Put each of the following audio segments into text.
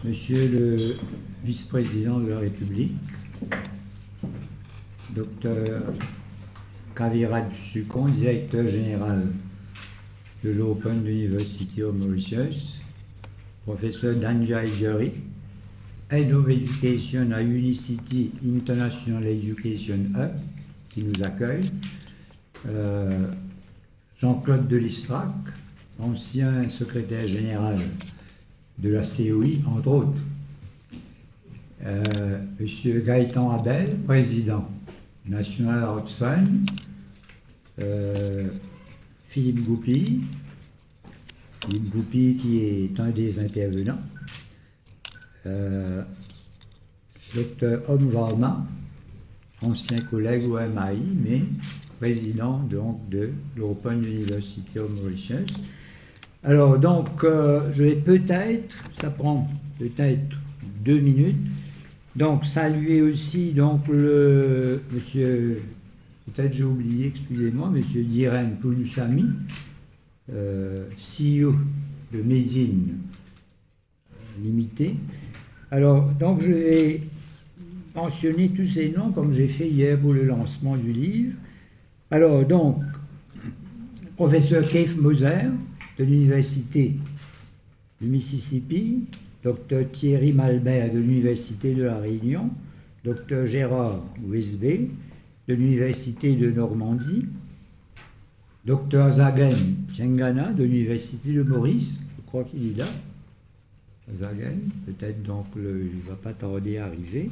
Monsieur le vice-président de la République, Dr Kavirat Sukon, directeur général de l'Open University of Mauritius, professeur Danjay Jury, Head of Education à Unicity International Education Hub, qui nous accueille, Jean-Claude Delistrac, ancien secrétaire général de la COI, entre autres, Monsieur Gaëtan Abel, président National Arts Fund, Philippe Goupy qui est un des intervenants, Dr Om Varma, ancien collègue au MAI, mais président donc de l'Open University of Mauritius. Alors donc, je vais peut-être, ça prend peut-être 2 minutes, donc saluer aussi donc le monsieur, peut-être j'ai oublié, excusez-moi, monsieur Dhiren Poulusamy, CEO de Medine Limité. Alors donc je vais mentionner tous ces noms comme j'ai fait hier pour le lancement du livre. Alors donc, professeur Keith Moser de l'Université du Mississippi, Dr Thierry Malbert de l'Université de la Réunion, Dr Gérard Ouesbé de l'Université de Normandie, Dr Zagen Chengana de l'Université de Maurice, je crois qu'il est là, Zagen, peut-être donc il ne va pas tarder à arriver,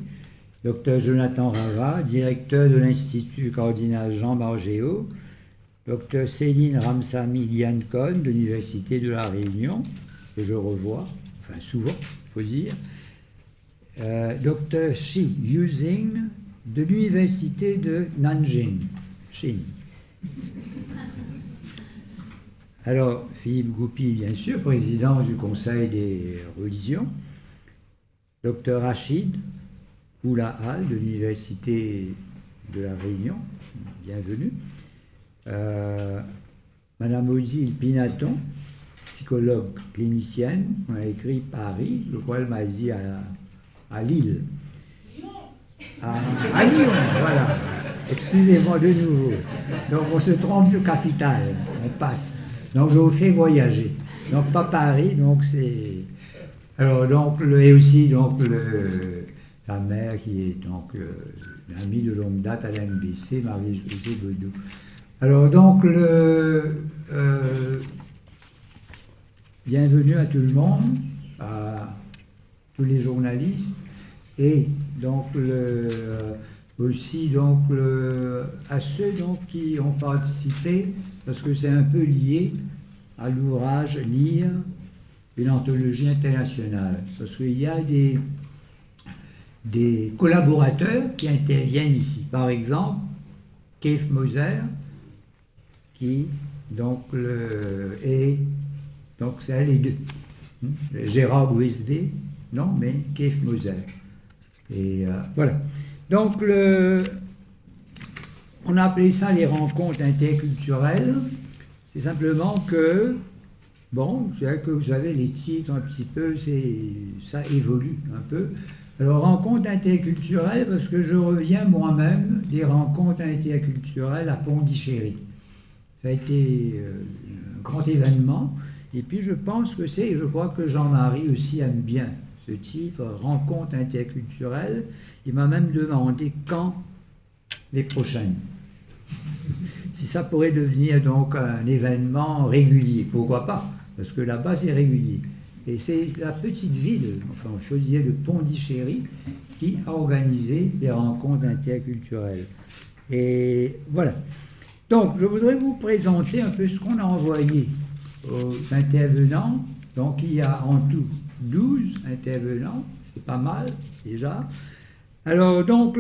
Dr Jonathan Rava, directeur de l'Institut cardinal Jean Margéot, Dr Céline Ramsamy Liancon de l'Université de la Réunion, que je revois, enfin souvent, il faut dire, Dr Shi Yuzing de l'Université de Nanjing, Chine. Alors, Philippe Goupy, bien sûr, président du Conseil des religions, Dr Rachid Oulahal de l'Université de la Réunion, bienvenue. Madame Odile Pinaton, psychologue clinicienne, on a écrit Paris, je crois qu'elle m'a dit à Lille. À Lyon, voilà. Excusez-moi de nouveau. Donc on se trompe de capitale, on passe. Donc je vous fais voyager. Donc pas Paris, donc c'est. Alors donc et aussi donc sa mère qui est donc amie de longue date à la MBC, Marie-Josée Baudou. Alors donc, bienvenue à tout le monde, à tous les journalistes, et donc aussi donc à ceux donc qui ont participé, parce que c'est un peu lié à l'ouvrage Lire une anthologie internationale, parce qu'il y a des collaborateurs qui interviennent ici. Par exemple, Keith Moser, qui donc donc c'est les deux. Gérard Ouesbé, non, mais Keith Moser. Et voilà. Donc on a appelé ça les rencontres interculturelles. C'est simplement que, bon, c'est vrai que vous avez les titres un petit peu, ça évolue un peu. Alors, rencontres interculturelles, parce que je reviens moi-même des rencontres interculturelles à Pondichéry. Ça a été un grand événement, et puis je pense que je crois que Jean-Marie aussi aime bien ce titre, rencontres interculturelles. Il m'a même demandé quand les prochaines. Si ça pourrait devenir donc un événement régulier, pourquoi pas? Parce que là-bas c'est régulier. Et c'est la petite ville, enfin je disais de Pondichéry, qui a organisé des rencontres interculturelles. Et voilà. Donc, je voudrais vous présenter un peu ce qu'on a envoyé aux intervenants. Donc, il y a en tout 12 intervenants, c'est pas mal déjà. Alors, donc,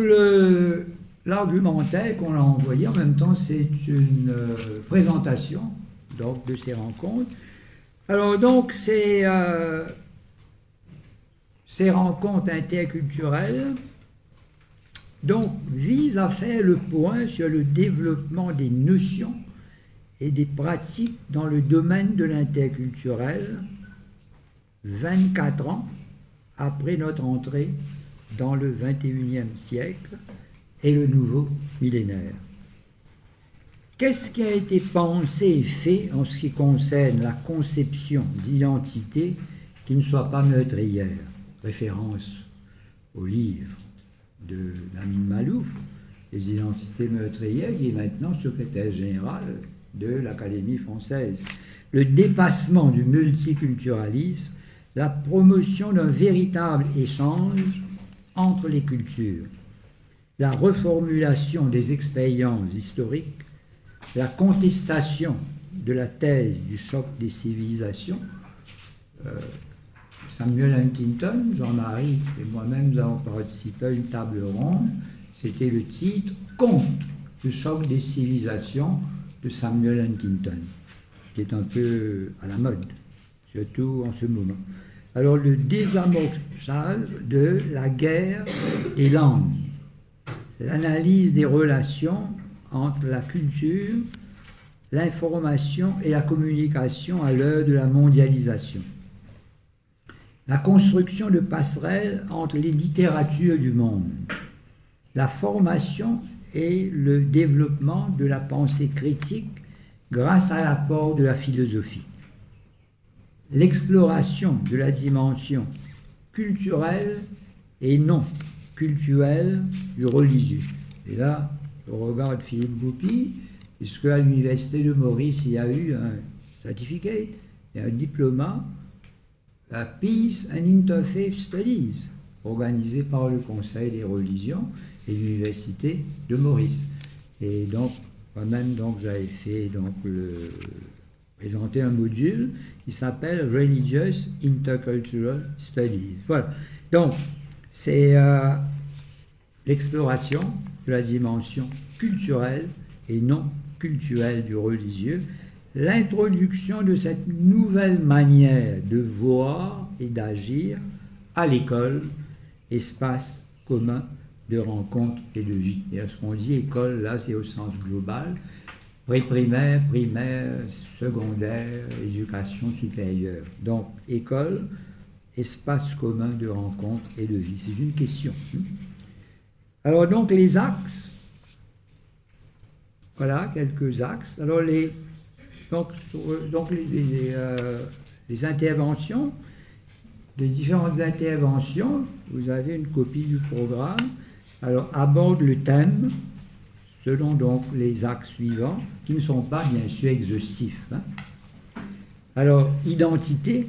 l'argumentaire qu'on a envoyé, en même temps, c'est une présentation donc, de ces rencontres. Alors, donc, ces rencontres interculturelles donc, vise à faire le point sur le développement des notions et des pratiques dans le domaine de l'interculturel 24 ans après notre entrée dans le XXIe siècle et le nouveau millénaire. Qu'est-ce qui a été pensé et fait en ce qui concerne la conception d'identité qui ne soit pas meurtrière? Référence au livre de Lamine Malouf, Les identités meurtrières, qui est maintenant secrétaire général de l'Académie française. Le dépassement du multiculturalisme, la promotion d'un véritable échange entre les cultures, la reformulation des expériences historiques, la contestation de la thèse du choc des civilisations. Samuel Huntington, Jean-Marie et moi-même nous avons participé à une table ronde. C'était le titre « Contre le choc des civilisations » de Samuel Huntington, qui est un peu à la mode, surtout en ce moment. Alors, le désamorçage de la guerre des langues, l'analyse des relations entre la culture, l'information et la communication à l'heure de la mondialisation. La construction de passerelles entre les littératures du monde. La formation et le développement de la pensée critique grâce à l'apport de la philosophie. L'exploration de la dimension culturelle et non culturelle du religieux. Et là, je regarde Philippe Goupy, puisque à l'université de Maurice, il y a eu un certificat et un diplôme à Peace and Interfaith Studies, organisé par le Conseil des religions et l'université de Maurice. Et donc, moi-même, j'avais fait présenter un module qui s'appelle Religious Intercultural Studies. Voilà. Donc, c'est l'exploration de la dimension culturelle et non culturelle du religieux, l'introduction de cette nouvelle manière de voir et d'agir à l'école, espace commun de rencontre et de vie. Et ce qu'on dit école, là, c'est au sens global, pré-primaire, primaire, secondaire, éducation supérieure. Donc, école, espace commun de rencontre et de vie. C'est une question. Alors, donc, les axes. Voilà, quelques axes. Alors, les interventions, les différentes interventions, vous avez une copie du programme. Alors, aborde le thème selon donc les axes suivants, qui ne sont pas bien sûr exhaustifs. Alors, identité,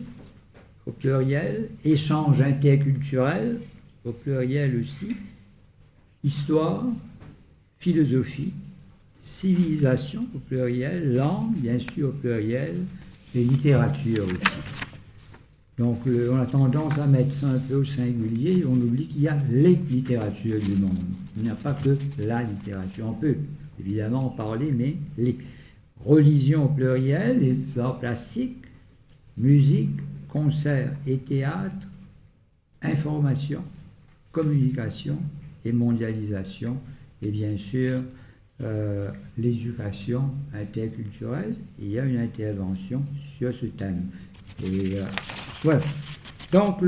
au pluriel, échange interculturel, au pluriel aussi, histoire, philosophie, civilisation, au pluriel, langue, bien sûr, au pluriel, et littérature aussi. Donc, on a tendance à mettre ça un peu au singulier, et on oublie qu'il y a les littératures du monde. Il n'y a pas que la littérature. On peut évidemment en parler, mais les religions au pluriel, les arts plastiques, musique, concerts et théâtre, information, communication et mondialisation, et bien sûr, l'éducation interculturelle. Il y a une intervention sur ce thème. Et voilà. Donc,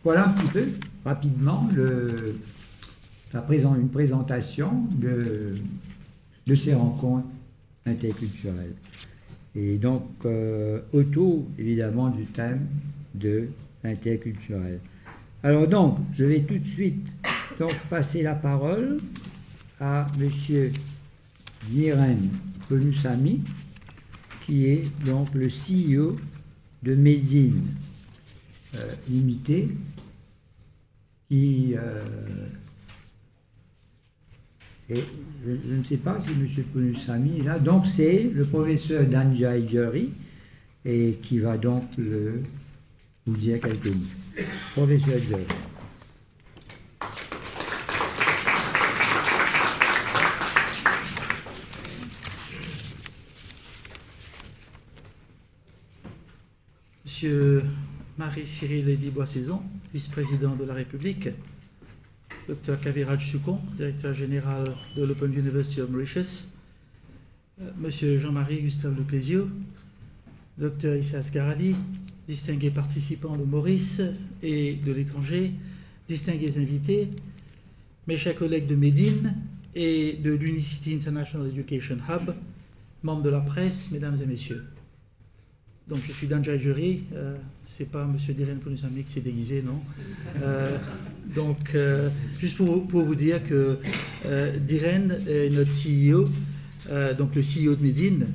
voilà un petit peu, rapidement, une présentation de ces rencontres interculturelles. Et donc, autour, évidemment, du thème de l'interculturel. Alors donc, je vais tout de suite passer la parole à M. Dhiren Ponusamy, qui est donc le CEO de Medine Limité, qui et je ne sais pas si M. Ponusamy est là. Donc c'est le professeur Danjay Jury et qui va donc vous dire quelques mots. Professeur Jury. Monsieur Marie-Cyril Eddy-Boissaison, vice-président de la République, Dr Kaviraj Sukon, directeur général de l'Open University of Mauritius, Monsieur Jean-Marie Gustave Leclésio, Dr Issa Asgarali, distingués participants de Maurice et de l'étranger, distingués invités, mes chers collègues de Médine et de l'Unicity International Education Hub, membres de la presse, mesdames et messieurs. Donc je suis Dan Jaijuri, c'est pas M. Dhiren Pounoussamy qui s'est déguisé, non. Juste pour vous dire que Dhiren est notre CEO, donc le CEO de Médine,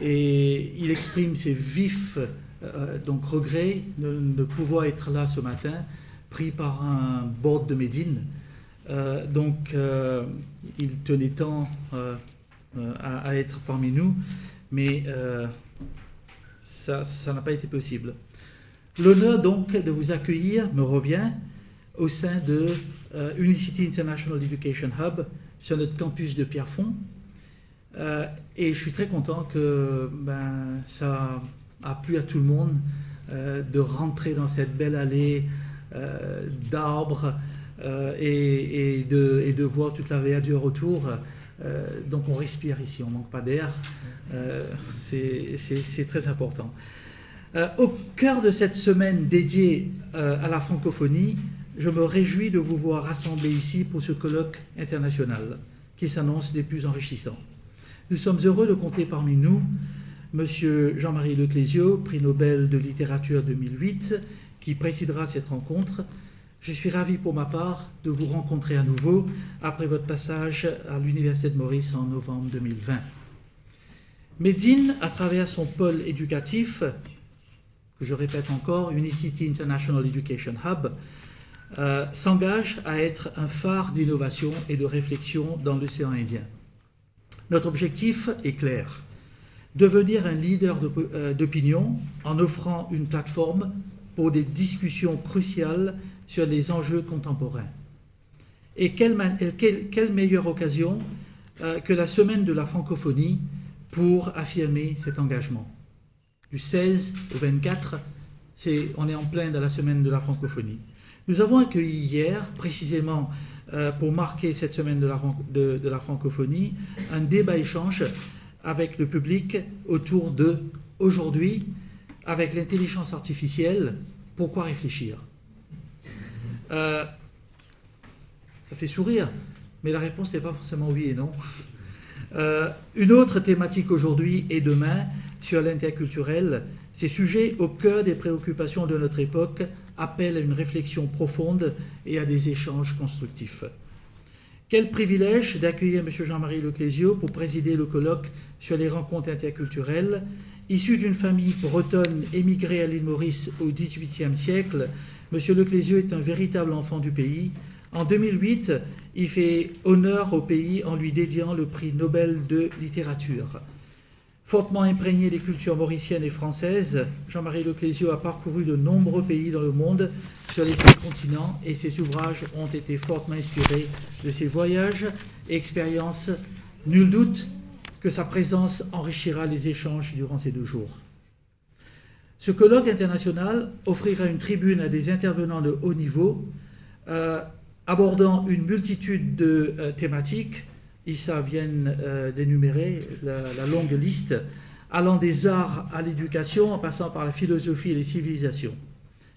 et il exprime ses vifs regrets de ne pouvoir être là ce matin, pris par un board de Médine. Il tenait tant à être parmi nous, mais ça n'a pas été possible. L'honneur donc de vous accueillir me revient au sein de Unicity International Education Hub sur notre campus de Pierrefonds. Et je suis très content que ça a plu à tout le monde de rentrer dans cette belle allée d'arbres et de voir toute la verdure autour. Donc on respire ici, on ne manque pas d'air. C'est très important. Au cœur de cette semaine dédiée à la francophonie, je me réjouis de vous voir rassemblés ici pour ce colloque international qui s'annonce des plus enrichissants. Nous sommes heureux de compter parmi nous M. Jean-Marie Leclésio, prix Nobel de littérature 2008, qui présidera cette rencontre. Je suis ravi pour ma part de vous rencontrer à nouveau après votre passage à l'Université de Maurice en novembre 2020. Médine, à travers son pôle éducatif, que je répète encore, Unicity International Education Hub, s'engage à être un phare d'innovation et de réflexion dans l'océan Indien. Notre objectif est clair, devenir un leader d'opinion en offrant une plateforme pour des discussions cruciales sur les enjeux contemporains. Et quelle meilleure occasion que la semaine de la francophonie pour affirmer cet engagement. Du 16 au 24, on est en plein dans la semaine de la francophonie. Nous avons accueilli hier, précisément pour marquer cette semaine de la francophonie, un débat-échange avec le public autour de « Aujourd'hui, avec l'intelligence artificielle, pourquoi réfléchir ?» Ça fait sourire, mais la réponse n'est pas forcément oui et non. Une autre thématique aujourd'hui et demain sur l'interculturel, ces sujets au cœur des préoccupations de notre époque appellent à une réflexion profonde et à des échanges constructifs. Quel privilège d'accueillir M. Jean-Marie Leclésio pour présider le colloque sur les rencontres interculturelles. Issu d'une famille bretonne émigrée à l'île Maurice au XVIIIe siècle, M. Leclésio est un véritable enfant du pays. En 2008, il fait honneur au pays en lui dédiant le prix Nobel de littérature. Fortement imprégné des cultures mauriciennes et françaises, Jean-Marie Leclésio a parcouru de nombreux pays dans le monde sur les 5 continents et ses ouvrages ont été fortement inspirés de ses voyages et expériences. Nul doute que sa présence enrichira les échanges durant ces 2 jours. Ce colloque international offrira une tribune à des intervenants de haut niveau, abordant une multitude de thématiques. Issa vient d'énumérer la longue liste, allant des arts à l'éducation, en passant par la philosophie et les civilisations.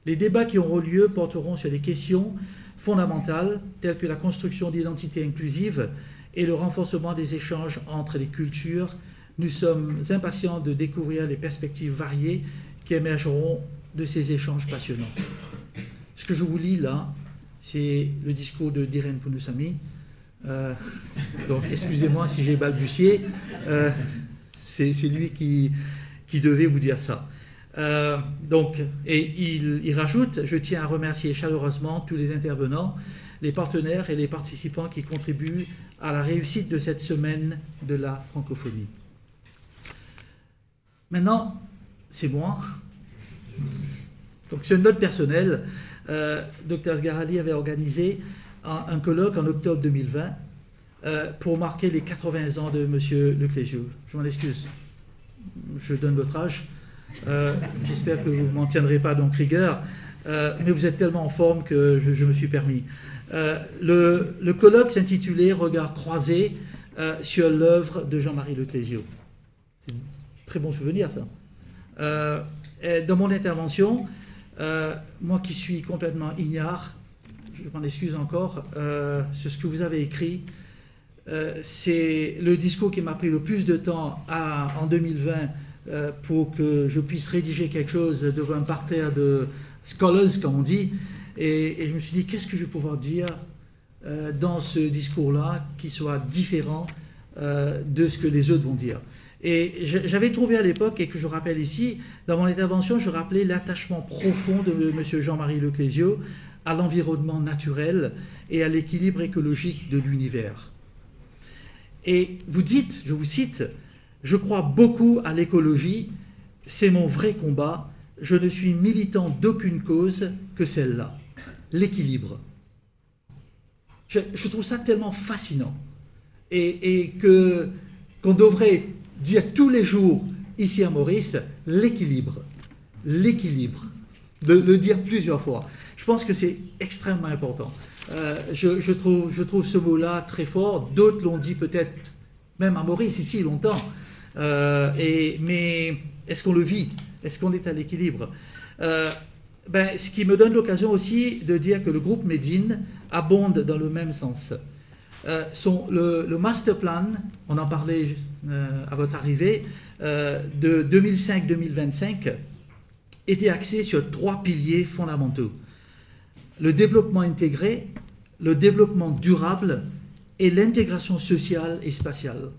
Les débats qui auront lieu porteront sur des questions fondamentales, telles que la construction d'identités inclusives et le renforcement des échanges entre les cultures. Nous sommes impatients de découvrir les perspectives variées qui émergeront de ces échanges passionnants. Ce que je vous lis là, c'est le discours de Dhiren Pounoussamy. Donc, excusez-moi si j'ai balbutié. C'est lui qui devait vous dire ça. Et il rajoute, je tiens à remercier chaleureusement tous les intervenants, les partenaires et les participants qui contribuent à la réussite de cette semaine de la francophonie. Maintenant, c'est moi. Donc, sur une note personnelle, Dr Sgarali avait organisé un colloque en octobre 2020 pour marquer les 80 ans de M. Leclésio. Je m'en excuse, je donne votre âge. J'espère que vous ne m'en tiendrez pas donc rigueur, mais vous êtes tellement en forme que je me suis permis. Le colloque s'intitulait « Regard croisé sur l'œuvre de Jean-Marie Leclésio ». C'est un très bon souvenir, ça. Dans mon intervention, moi qui suis complètement ignare, je m'en excuse encore, sur ce que vous avez écrit, c'est le discours qui m'a pris le plus de temps en 2020 pour que je puisse rédiger quelque chose devant un parterre de scholars, comme on dit, et je me suis dit, qu'est-ce que je vais pouvoir dire dans ce discours-là qui soit différent de ce que les autres vont dire. Et j'avais trouvé à l'époque, et que je rappelle ici, dans mon intervention, je rappelais l'attachement profond de M. Jean-Marie Leclésio à l'environnement naturel et à l'équilibre écologique de l'univers. Et vous dites, je vous cite, « Je crois beaucoup à l'écologie, c'est mon vrai combat, je ne suis militant d'aucune cause que celle-là, l'équilibre. » Je trouve ça tellement fascinant et qu'on devrait dire tous les jours ici à Maurice l'équilibre, le dire plusieurs fois. Je pense que c'est extrêmement important. Je trouve ce mot-là très fort. D'autres l'ont dit peut-être même à Maurice ici longtemps. Mais est-ce qu'on le vit? Est-ce qu'on est à l'équilibre? Ce qui me donne l'occasion aussi de dire que le groupe Médine abonde dans le même sens. Le master plan, on en parlait à votre arrivée, de 2005-2025, était axé sur 3 piliers fondamentaux. Le développement intégré, le développement durable et l'intégration sociale et spatiale.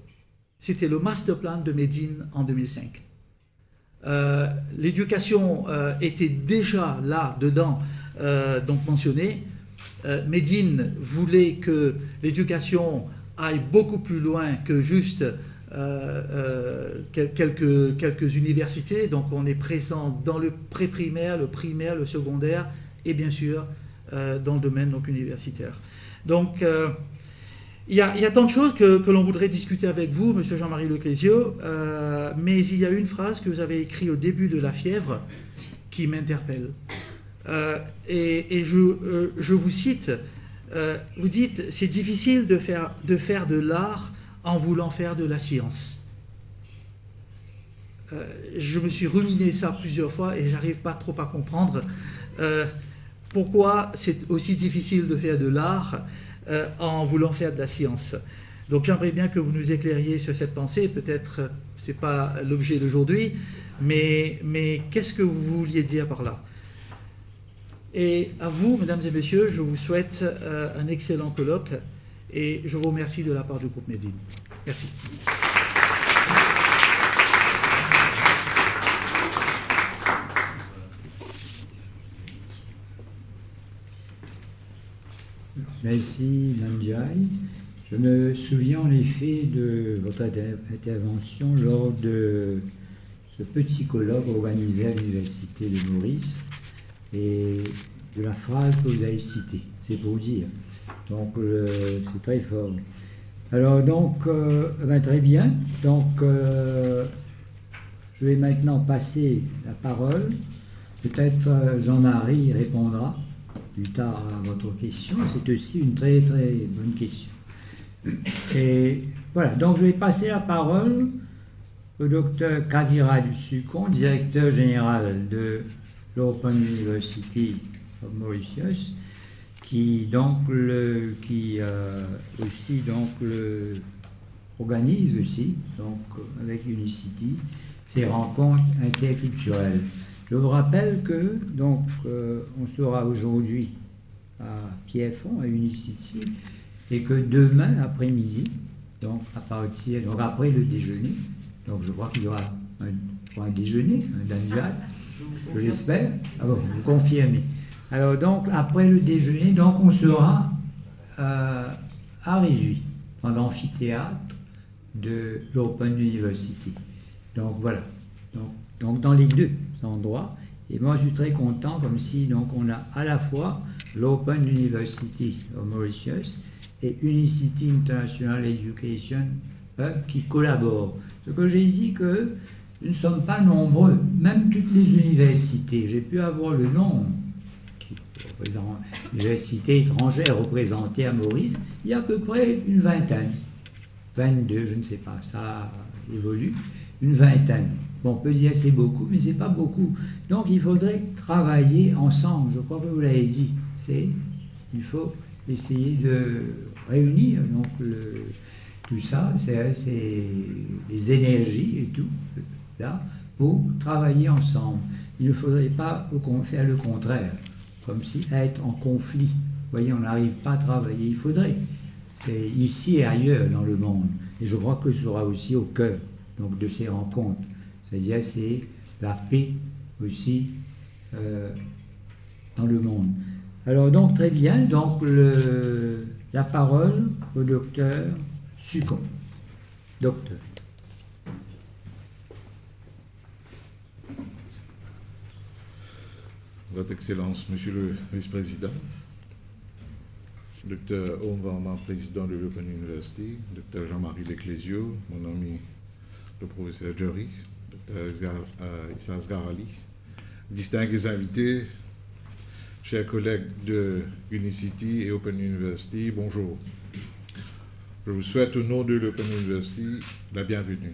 C'était le master plan de Médine en 2005. L'éducation était déjà là-dedans, donc mentionnée. Médine voulait que l'éducation aille beaucoup plus loin que juste quelques universités. Donc on est présent dans le pré-primaire, le primaire, le secondaire et bien sûr dans le domaine donc, universitaire. Donc il y a tant de choses que l'on voudrait discuter avec vous, M. Jean-Marie Leclésio, mais il y a une phrase que vous avez écrite au début de La Fièvre qui m'interpelle. Et je vous cite, vous dites « C'est difficile de faire de l'art en voulant faire de la science ». Je me suis ruminé ça plusieurs fois et j'arrive pas trop à comprendre pourquoi c'est aussi difficile de faire de l'art en voulant faire de la science. Donc j'aimerais bien que vous nous éclairiez sur cette pensée. Peut-être ce n'est pas l'objet d'aujourd'hui, mais qu'est-ce que vous vouliez dire par là? Et à vous, mesdames et messieurs, je vous souhaite un excellent colloque et je vous remercie de la part du groupe Médine. Merci. Merci, Nanjai. Je me souviens en effet de votre intervention lors de ce petit colloque organisé à l'Université de Maurice et de la phrase que vous avez citée, c'est pour dire. Donc, c'est très fort. Alors, donc, très bien. Donc, je vais maintenant passer la parole. Peut-être Jean-Marie répondra plus tard à votre question. C'est aussi une très très bonne question. Et voilà, donc je vais passer la parole au docteur Kavira Dusucon, directeur général de l'Open University of Mauritius, qui aussi organise aussi donc avec Unicity ces rencontres interculturelles. Je vous rappelle que donc on sera aujourd'hui à Pierrefonds, à Unicity, et que demain après-midi, donc à partir, donc après le déjeuner, donc je crois qu'il y aura un déjeuner, un danjal, je l'espère. Ah bon, vous confirmez. Alors donc après le déjeuner, donc on sera à Résuy, dans l'amphithéâtre de l'Open University. Donc voilà. Donc dans les deux endroits. Et moi je suis très content, comme si donc on a à la fois l'Open University of Mauritius et Unicity International Education Hub qui collaborent. Ce que j'ai dit que nous ne sommes pas nombreux, même toutes les universités. J'ai pu avoir le nom universités étrangères représentées à Maurice. Il y a à peu près une vingtaine, 22, je ne sais pas, ça évolue, une vingtaine. Bon, on peut dire c'est beaucoup, mais c'est pas beaucoup. Donc il faudrait travailler ensemble, je crois que vous l'avez dit. Il faut essayer de réunir donc, tout ça, c'est les énergies et tout, là, pour travailler ensemble. Il ne faudrait pas faire le contraire, comme si être en conflit. Vous voyez, on n'arrive pas à travailler. Il faudrait. C'est ici et ailleurs dans le monde. Et je crois que ce sera aussi au cœur donc, de ces rencontres. C'est-à-dire, c'est la paix aussi dans le monde. Alors, donc, très bien. Donc, la parole au docteur Succombe. Docteur. Votre Excellence, Monsieur le Vice-président, Dr. Om Varma, président de l'Open University, Dr. Jean-Marie Leclésio, mon ami le professeur Jory, Dr. Issa Asgarali, distingués invités, chers collègues de Unicity et Open University, bonjour. Je vous souhaite au nom de l'Open University la bienvenue.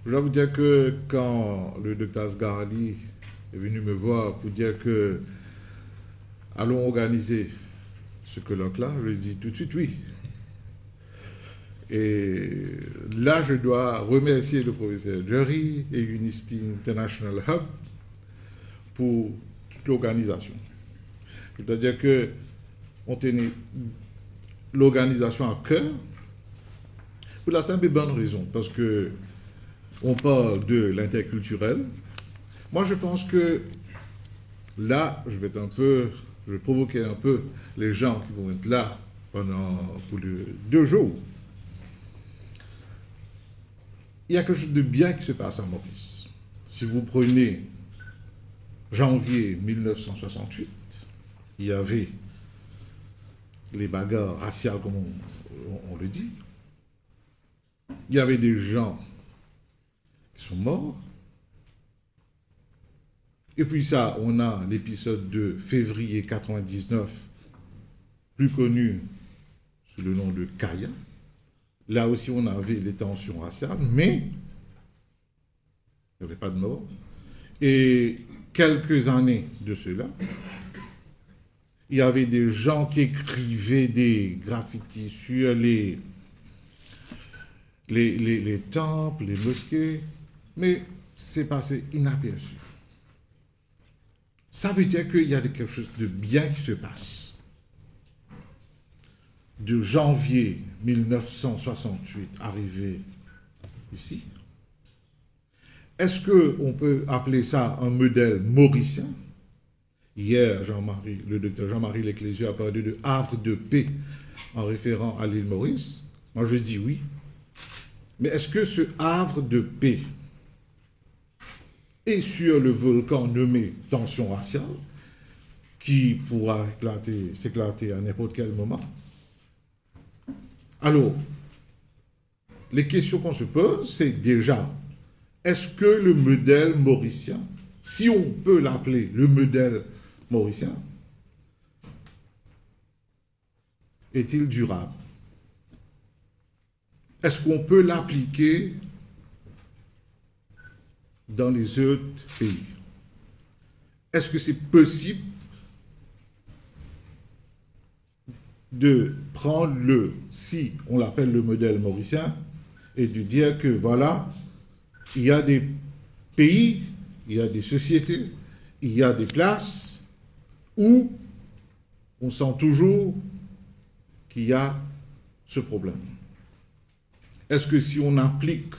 Je dois vous dire que quand le Dr. Asgarali est venu me voir pour dire que allons organiser ce colloque-là, je lui ai dit tout de suite oui. Et là, je dois remercier le professeur Jerry et Unicity International Hub pour toute l'organisation. Je dois dire que on tenait l'organisation à cœur pour la simple et bonne raison, parce que on parle de l'interculturel. Moi, je pense que là, je vais provoquer un peu les gens qui vont être là pour les 2 jours. Il y a quelque chose de bien qui se passe à Maurice. Si vous prenez janvier 1968, il y avait les bagarres raciales, comme on le dit. Il y avait des gens qui sont morts. Et puis ça, on a l'épisode de février 99, plus connu sous le nom de Kaya. Là aussi, on avait les tensions raciales, mais il n'y avait pas de mort. Et quelques années de cela, il y avait des gens qui écrivaient des graffitis sur les temples, les mosquées, mais c'est passé inaperçu. Ça veut dire qu'il y a quelque chose de bien qui se passe. De janvier 1968 arrivé ici, est-ce qu'on peut appeler ça un modèle mauricien? Hier, le docteur Jean-Marie Leclésio a parlé de havre de paix en référant à l'île Maurice. Moi, je dis oui. Mais est-ce que ce havre de paix est sur le volcan nommé tension raciale, qui pourra s'éclater à n'importe quel moment? Alors, les questions qu'on se pose, c'est déjà, est-ce que le modèle mauricien, si on peut l'appeler le modèle mauricien, est-il durable? Est-ce qu'on peut l'appliquer dans les autres pays? Est-ce que c'est possible de prendre si on l'appelle le modèle mauricien, et de dire que voilà, il y a des pays, il y a des sociétés, il y a des places où on sent toujours qu'il y a ce problème. Est-ce que si on l'applique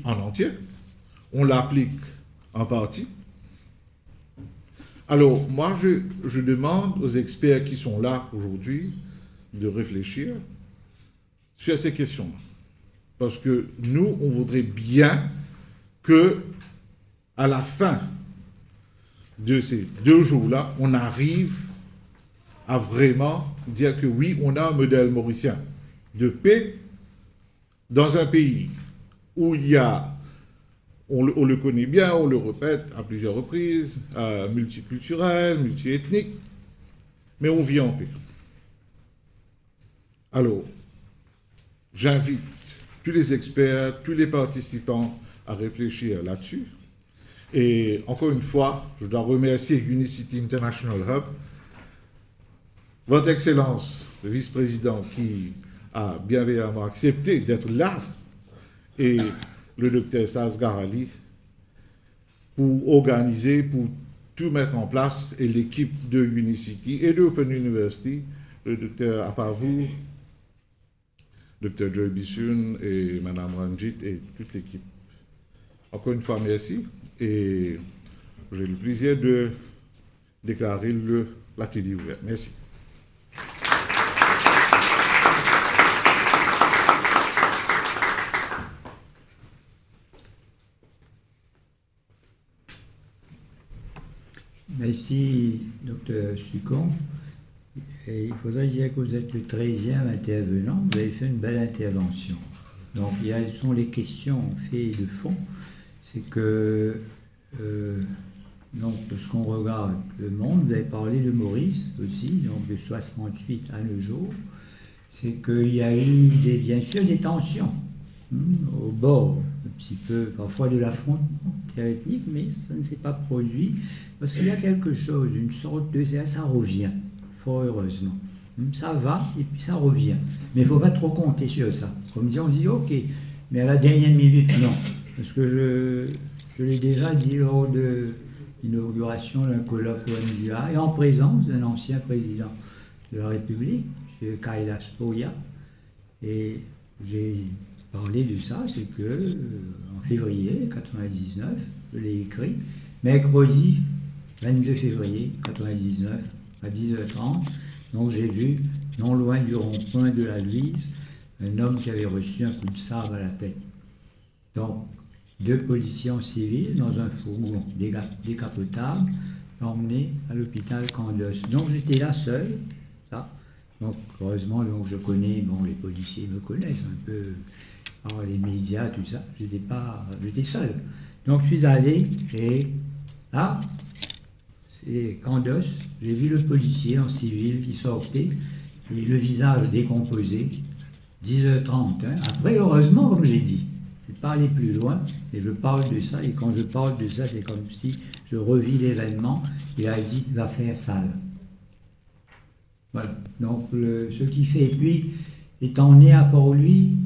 en entier, on l'applique en partie? Alors, moi, je demande aux experts qui sont là aujourd'hui de réfléchir sur ces questions-là. Parce que nous, on voudrait bien que, à la fin de ces 2 jours-là, on arrive à vraiment dire que oui, on a un modèle mauricien de paix dans un pays où il y a, on le connaît bien, on le répète à plusieurs reprises, multiculturel, multiethnique, mais on vit en paix. Alors, j'invite tous les experts, tous les participants à réfléchir là-dessus. Et encore une fois, je dois remercier Unicity International Hub, Votre Excellence, le vice-président qui a bienveillamment accepté d'être là, et le docteur Sazgar Ali, pour organiser, pour tout mettre en place, et l'équipe de Unicity et de Open University, le docteur Apavou, docteur Joy Bissoun et Madame Ranjit et toute l'équipe. Encore une fois, merci. Et j'ai le plaisir de déclarer l'atelier ouvert. Merci. Merci, docteur Sucon. Et il faudrait dire que vous êtes le 13e intervenant. Vous avez fait une belle intervention. Donc, ce sont les questions faites de fond. C'est que, donc, lorsqu'on regarde le monde, vous avez parlé de Maurice aussi, donc de 68 à nos jours, c'est qu'il y a eu, bien sûr, des tensions au bord, un petit peu, parfois de l'affrontement ethnique, mais ça ne s'est pas produit, parce qu'il y a quelque chose, une sorte de... Ça revient, fort heureusement. Ça va, et puis ça revient. Mais il ne faut pas trop compter sur ça. Comme on dit, ok, mais à la dernière minute, non. Parce que je l'ai déjà dit lors de l'inauguration d'un colloque au MJA, et en présence d'un ancien président de la République, M. Kailash Poya, et j'ai parlé de ça, c'est que en février 1999, je l'ai écrit, mercredi 22 février 1999, à 10h30, donc j'ai vu, non loin du rond-point de la Louise, un homme qui avait reçu un coup de sabre à la tête. Donc, 2 policiers en civil dans un fourgon décapotable, emmenés à l'hôpital Candos. Donc j'étais là seul, ça. Donc heureusement, donc, je connais, bon, les policiers me connaissent un peu, alors, les médias, tout ça. J'étais seul. Donc je suis allé et là, c'est Candos, j'ai vu le policier en civil qui sortait, et le visage décomposé, 10h30. Hein. Après, heureusement, comme j'ai dit, c'est pas aller plus loin, et je parle de ça, et quand je parle de ça, c'est comme si je revis l'événement, il a dit des affaires sales. Voilà, donc ce qui fait, et puis, étant né à Port-Louis,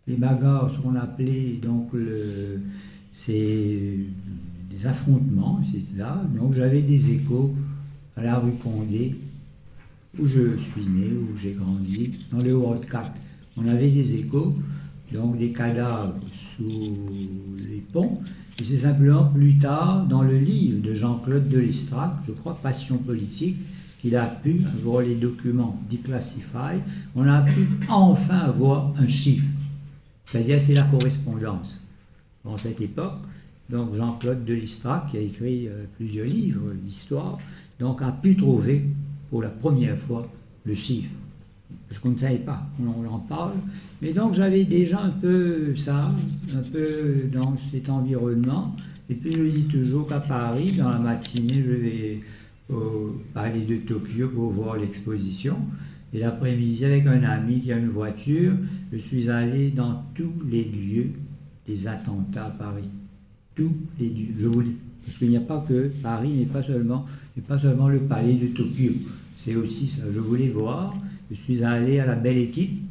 les bagarres, ce qu'on appelait, donc, c'est des affrontements, c'est là, donc j'avais des échos à la rue Condé, où je suis né, où j'ai grandi, dans le Haut 4. On avait des échos, donc des cadavres sous les ponts, et c'est simplement plus tard, dans le livre de Jean-Claude Delestrac, je crois, Passion politique, qu'il a pu avoir les documents declassified, on a pu enfin avoir un chiffre, c'est-à-dire c'est la correspondance. En cette époque, donc Jean-Claude Delestrac, qui a écrit plusieurs livres d'histoire, donc a pu trouver pour la première fois le chiffre. Parce qu'on ne savait pas, on en parle. Mais donc j'avais déjà un peu ça, un peu dans cet environnement. Et puis je dis toujours qu'à Paris, dans la matinée, je vais au Palais de Tokyo pour voir l'exposition. Et l'après-midi, avec un ami qui a une voiture, je suis allé dans tous les lieux des attentats à Paris. Tous les lieux, je vous dis. Parce qu'il n'y a pas que Paris, n'est pas seulement le Palais de Tokyo. C'est aussi ça. Je voulais voir. Je suis allé à la Belle Équipe,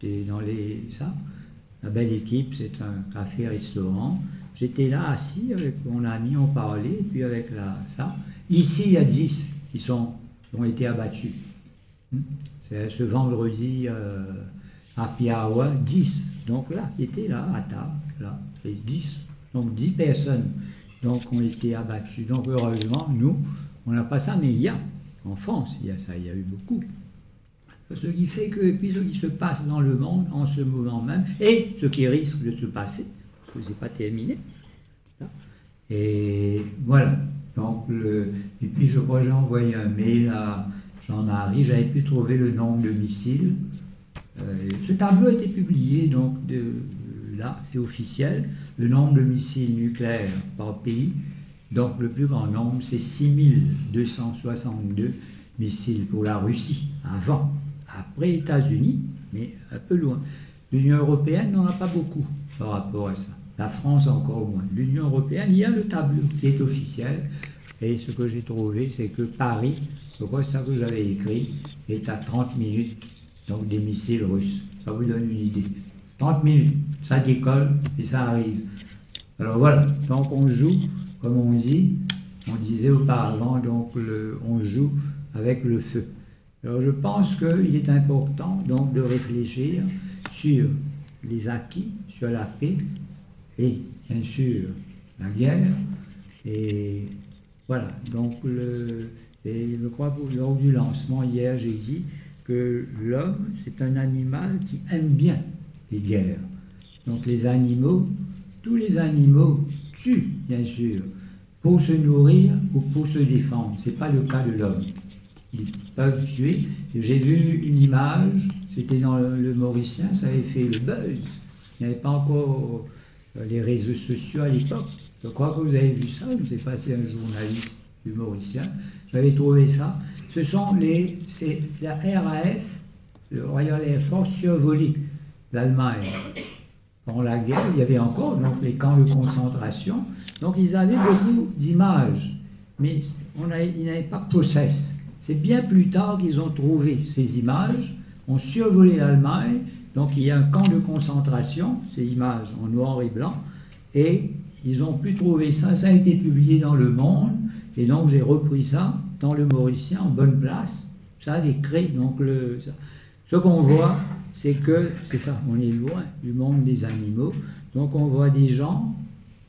La Belle Équipe, c'est un café-restaurant. J'étais là assis avec mon ami, on parlait, et puis avec ça. Ici, il y a 10 qui ont été abattus. C'est ce vendredi à Piawa, 10. Donc là, qui étaient là, à table, là, et 10. Donc 10 personnes ont été abattues. Donc heureusement, nous, on n'a pas ça, mais il y a, en France, il y a ça, il y a eu beaucoup. Ce qui fait que, et puis ce qui se passe dans le monde en ce moment même, et ce qui risque de se passer, parce que ce n'est pas terminé. Et voilà. Donc, et puis je crois que j'ai envoyé un mail à Jean-Marie, j'avais pu trouver le nombre de missiles. Ce tableau a été publié, donc là, c'est officiel, le nombre de missiles nucléaires par pays. Donc le plus grand nombre, c'est 6262 missiles pour la Russie, avant. Après États-Unis, mais un peu loin. L'Union européenne n'en a pas beaucoup par rapport à ça. La France encore moins. L'Union européenne, il y a le tableau qui est officiel. Et ce que j'ai trouvé, c'est que Paris, je crois que c'est ça que j'avais écrit, est à 30 minutes donc, des missiles russes. Ça vous donne une idée. 30 minutes, ça décolle et ça arrive. Alors voilà, donc on joue, comme on dit, on disait auparavant, donc on joue avec le feu. Alors je pense qu'il est important donc de réfléchir sur les acquis, sur la paix et bien sûr la guerre. Et voilà, donc et je crois que lors du lancement hier, j'ai dit que l'homme, c'est un animal qui aime bien les guerres. Donc les animaux, tous les animaux tuent, bien sûr, pour se nourrir ou pour se défendre. Ce n'est pas le cas de l'homme. Ils peuvent tuer. J'ai vu une image, c'était dans le Mauricien, ça avait fait le buzz. Il n'y avait pas encore les réseaux sociaux à l'époque. Je crois que vous avez vu ça, je ne sais pas si un journaliste du Mauricien, j'avais trouvé ça. C'est la RAF, le Royal Air Force, survolait l'Allemagne. Pendant la guerre, il y avait encore donc, les camps de concentration. Donc ils avaient beaucoup d'images, mais ils n'avaient pas possess. C'est bien plus tard qu'ils ont trouvé ces images, ont survolé l'Allemagne, donc il y a un camp de concentration, ces images en noir et blanc, et ils ont pu trouver ça, ça a été publié dans Le Monde, et donc j'ai repris ça dans le Mauricien en bonne place, ça avait créé, donc ce qu'on voit, c'est que, c'est ça, on est loin du monde des animaux, donc on voit des gens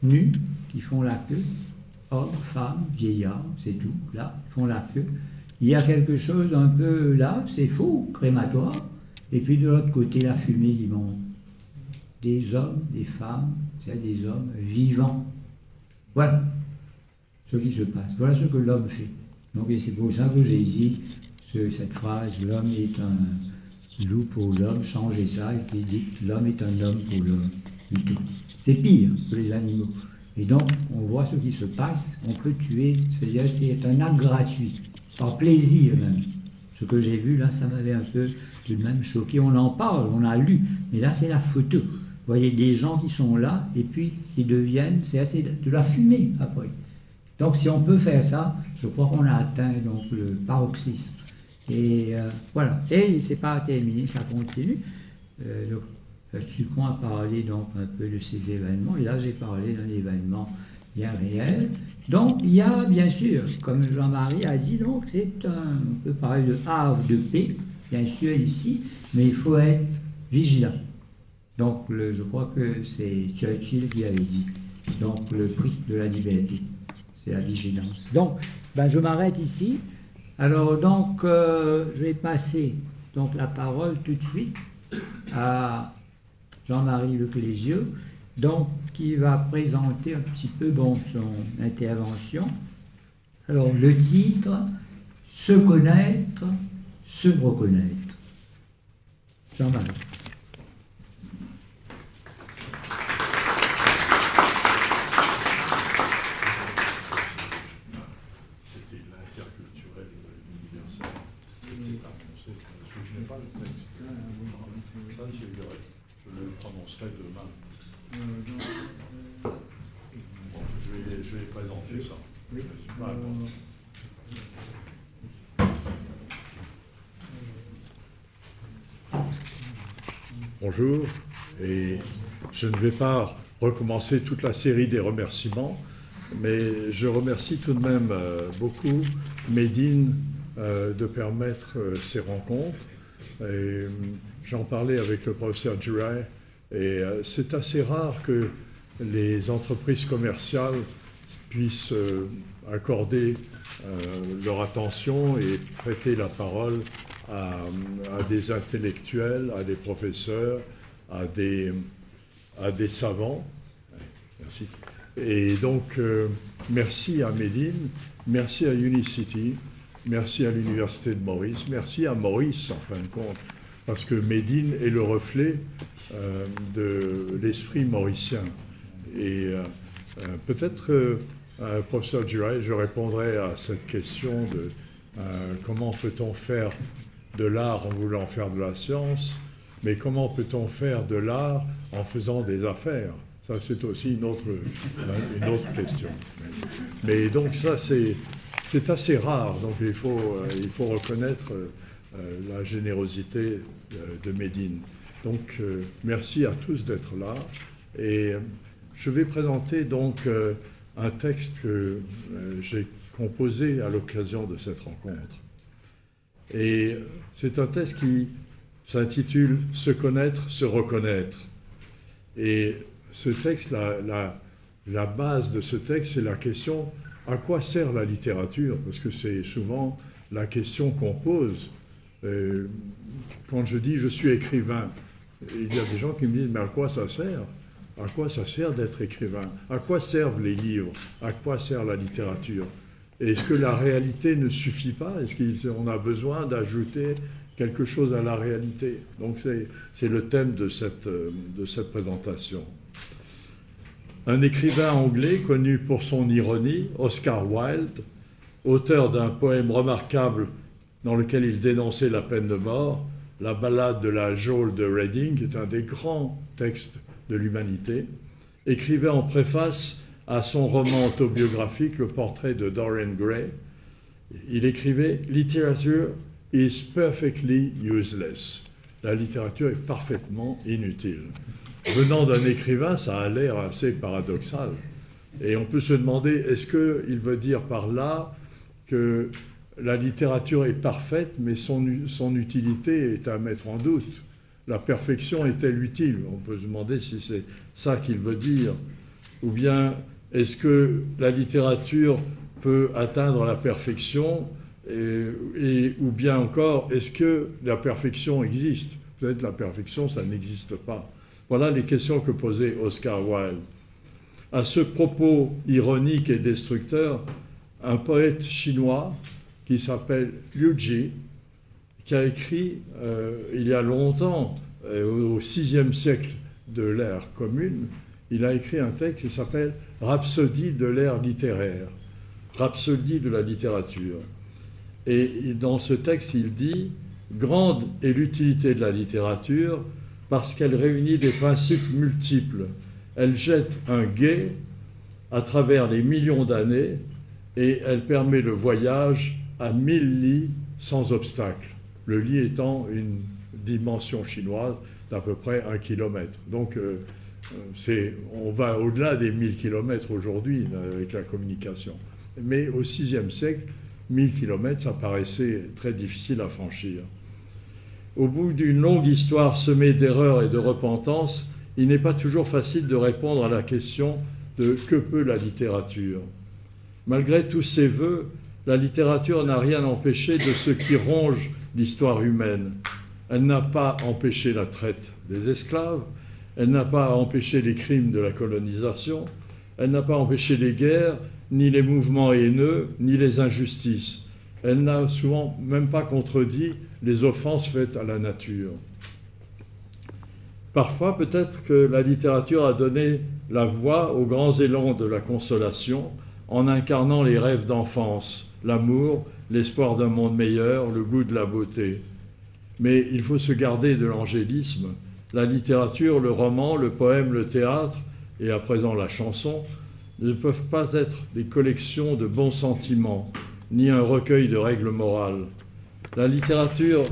nus qui font la queue, hommes, femmes, vieillards, c'est tout, là, ils font la queue. Il y a quelque chose un peu là, c'est faux, crématoire, et puis de l'autre côté, la fumée qui monte. Des hommes, des femmes, c'est des hommes vivants. Voilà ce qui se passe, voilà ce que l'homme fait. Donc c'est pour ça que j'ai dit cette phrase, l'homme est un loup pour l'homme, changez ça, et puis dites l'homme est un homme pour l'homme. C'est pire que les animaux. Et donc, on voit ce qui se passe, on peut tuer, c'est-à-dire c'est un acte gratuit, par plaisir même. Ce que j'ai vu là, ça m'avait un peu tout de même choqué. On en parle, on a lu, mais là c'est la photo. Vous voyez des gens qui sont là, et puis ils deviennent, c'est assez de la fumée après. Donc si on peut faire ça, je crois qu'on a atteint donc, le paroxysme. Et voilà, et c'est pas terminé, ça continue. Dupont a parlé donc un peu de ces événements, et là j'ai parlé d'un événement bien réel. Donc il y a bien sûr, comme Jean-Marie a dit, donc on peut parler de havre de paix, bien sûr ici, mais il faut être vigilant. Donc je crois que c'est Churchill qui avait dit, donc le prix de la liberté, c'est la vigilance. Donc je m'arrête ici. Alors donc je vais passer donc la parole tout de suite à Jean-Marie Leclézieux, donc qui va présenter un petit peu son intervention. Alors le titre, se connaître, se reconnaître. Jean-Marie. C'était l'interculturel universel. Je n'ai pas le texte. Ça, je le prononcerai demain. Bon, je vais présenter ça. Oui. Bonjour, et je ne vais pas recommencer toute la série des remerciements, mais je remercie tout de même beaucoup Médine de permettre ces rencontres. J'en parlais avec le professeur Duray, et c'est assez rare que les entreprises commerciales puissent accorder leur attention et prêter la parole à des intellectuels, à des professeurs, à des savants. Merci. Et donc, merci à Médine, merci à Unicity, merci à l'Université de Maurice, merci à Maurice, en fin de compte, parce que Médine est le reflet de l'esprit mauricien. Et peut-être, professeur Duray, je répondrai à cette question de comment peut-on faire de l'art en voulant faire de la science. mais comment peut-on faire de l'art en faisant des affaires? Ça, c'est aussi une autre question. Mais donc ça, c'est assez rare. Donc il faut reconnaître la générosité de Médine. Donc merci à tous d'être là. Et je vais présenter donc un texte que j'ai composé à l'occasion de cette rencontre. Et c'est un texte qui s'intitule « Se connaître, se reconnaître ». Et ce texte, la base de ce texte, c'est la question « À quoi sert la littérature ?» Parce que c'est souvent la question qu'on pose. Quand je dis « je suis écrivain », il y a des gens qui me disent « mais à quoi ça sert ?» À quoi ça sert d'être écrivain? À quoi servent les livres? À quoi sert la littérature? Est-ce que la réalité ne suffit pas? Est-ce qu'on a besoin d'ajouter quelque chose à la réalité? Donc c'est le thème de cette présentation. Un écrivain anglais connu pour son ironie, Oscar Wilde, auteur d'un poème remarquable dans lequel il dénonçait la peine de mort, la ballade de la geôle de Reading, qui est un des grands textes de l'humanité, écrivait en préface à son roman autobiographique Le portrait de Dorian Gray. Il écrivait « Literature is perfectly useless ». La littérature est parfaitement inutile. Venant d'un écrivain, ça a l'air assez paradoxal. Et on peut se demander, est-ce qu'il veut dire par là que la littérature est parfaite, mais son utilité est à mettre en doute? La perfection est-elle utile? On peut se demander si c'est ça qu'il veut dire. Ou bien, est-ce que la littérature peut atteindre la perfection? Ou bien encore, est-ce que la perfection existe? Peut-être la perfection, ça n'existe pas. Voilà les questions que posait Oscar Wilde. À ce propos ironique et destructeur, un poète chinois qui s'appelle Liu Ji, qui a écrit il y a longtemps, au VIe siècle de l'ère commune, il a écrit un texte qui s'appelle « Rhapsodie de l'ère littéraire », Rhapsodie de la littérature. Et dans ce texte, il dit « Grande est l'utilité de la littérature parce qu'elle réunit des principes multiples. Elle jette un guet à travers les millions d'années et elle permet le voyage à 1000 lits sans obstacle. » Le lit étant une dimension chinoise d'à peu près 1 kilomètre. Donc on va au-delà des 1000 kilomètres aujourd'hui avec la communication. Mais au VIe siècle, 1000 kilomètres, ça paraissait très difficile à franchir. Au bout d'une longue histoire semée d'erreurs et de repentance, il n'est pas toujours facile de répondre à la question de « que peut la littérature ?» Malgré tous ces vœux, la littérature n'a rien empêché de ce qui ronge l'histoire humaine. Elle n'a pas empêché la traite des esclaves, elle n'a pas empêché les crimes de la colonisation, elle n'a pas empêché les guerres, ni les mouvements haineux, ni les injustices. Elle n'a souvent même pas contredit les offenses faites à la nature. Parfois, peut-être que la littérature a donné la voix aux grands élans de la consolation en incarnant les rêves d'enfance, l'amour, l'espoir d'un monde meilleur, le goût de la beauté. Mais il faut se garder de l'angélisme. La littérature, le roman, le poème, le théâtre, et à présent la chanson, ne peuvent pas être des collections de bons sentiments, ni un recueil de règles morales. La littérature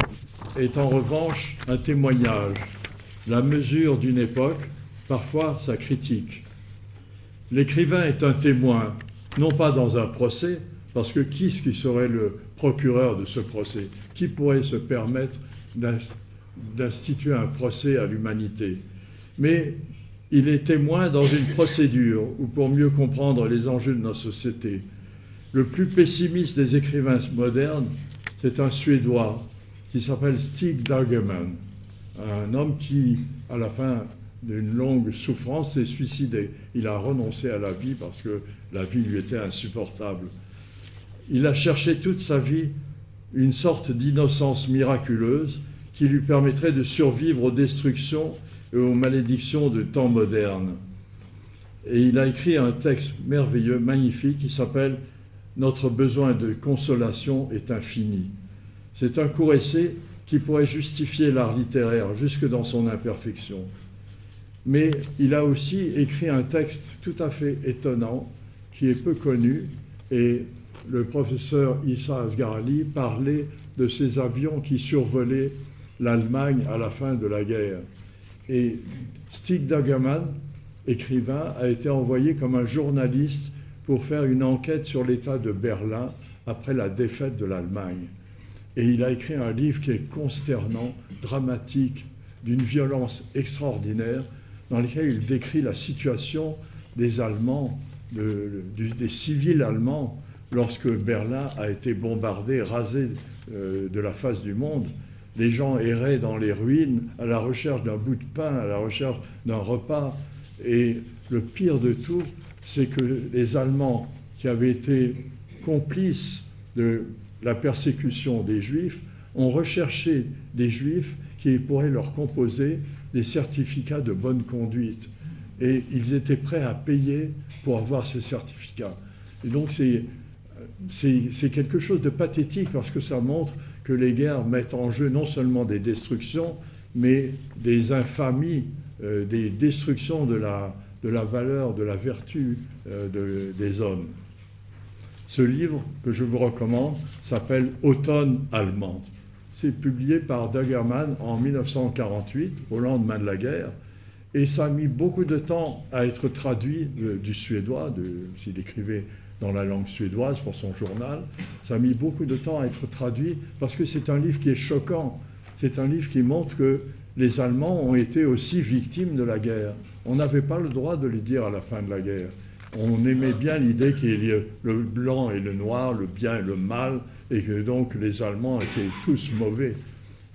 est en revanche un témoignage, la mesure d'une époque, parfois sa critique. L'écrivain est un témoin, non pas dans un procès, parce que qui serait le procureur de ce procès? Qui pourrait se permettre d'instituer un procès à l'humanité? Mais il est témoin dans une procédure, ou pour mieux comprendre les enjeux de notre société. Le plus pessimiste des écrivains modernes, c'est un Suédois qui s'appelle Stig Dagerman, un homme qui, à la fin d'une longue souffrance, s'est suicidé. Il a renoncé à la vie parce que la vie lui était insupportable. Il a cherché toute sa vie une sorte d'innocence miraculeuse qui lui permettrait de survivre aux destructions et aux malédictions de temps modernes. Et il a écrit un texte merveilleux, magnifique, qui s'appelle « Notre besoin de consolation est infini ». C'est un court essai qui pourrait justifier l'art littéraire jusque dans son imperfection. Mais il a aussi écrit un texte tout à fait étonnant, qui est peu connu, et le professeur Issa Asghar-Ali parlait de ces avions qui survolaient l'Allemagne à la fin de la guerre. Et Stig Dagerman, écrivain, a été envoyé comme un journaliste pour faire une enquête sur l'état de Berlin après la défaite de l'Allemagne. Et il a écrit un livre qui est consternant, dramatique, d'une violence extraordinaire, dans lequel il décrit la situation des Allemands, des civils allemands, lorsque Berlin a été bombardé, rasé de la face du monde. Les gens erraient dans les ruines à la recherche d'un bout de pain, à la recherche d'un repas. Et le pire de tout, c'est que les Allemands, qui avaient été complices de la persécution des Juifs, ont recherché des Juifs qui pourraient leur composer des certificats de bonne conduite. Et ils étaient prêts à payer pour avoir ces certificats. Et donc c'est quelque chose de pathétique, parce que ça montre que les guerres mettent en jeu non seulement des destructions, mais des infamies, des destructions de la valeur, de la vertu des hommes. Ce livre que je vous recommande s'appelle « Automne allemand ». C'est publié par Dagerman en 1948, au lendemain de la guerre, et ça a mis beaucoup de temps à être traduit du suédois, s'il écrivait dans la langue suédoise pour son journal. Ça a mis beaucoup de temps à être traduit parce que c'est un livre qui est choquant. C'est un livre qui montre que les Allemands ont été aussi victimes de la guerre. On n'avait pas le droit de le dire à la fin de la guerre. On aimait bien l'idée qu'il y ait le blanc et le noir, le bien et le mal, et que donc les Allemands étaient tous mauvais.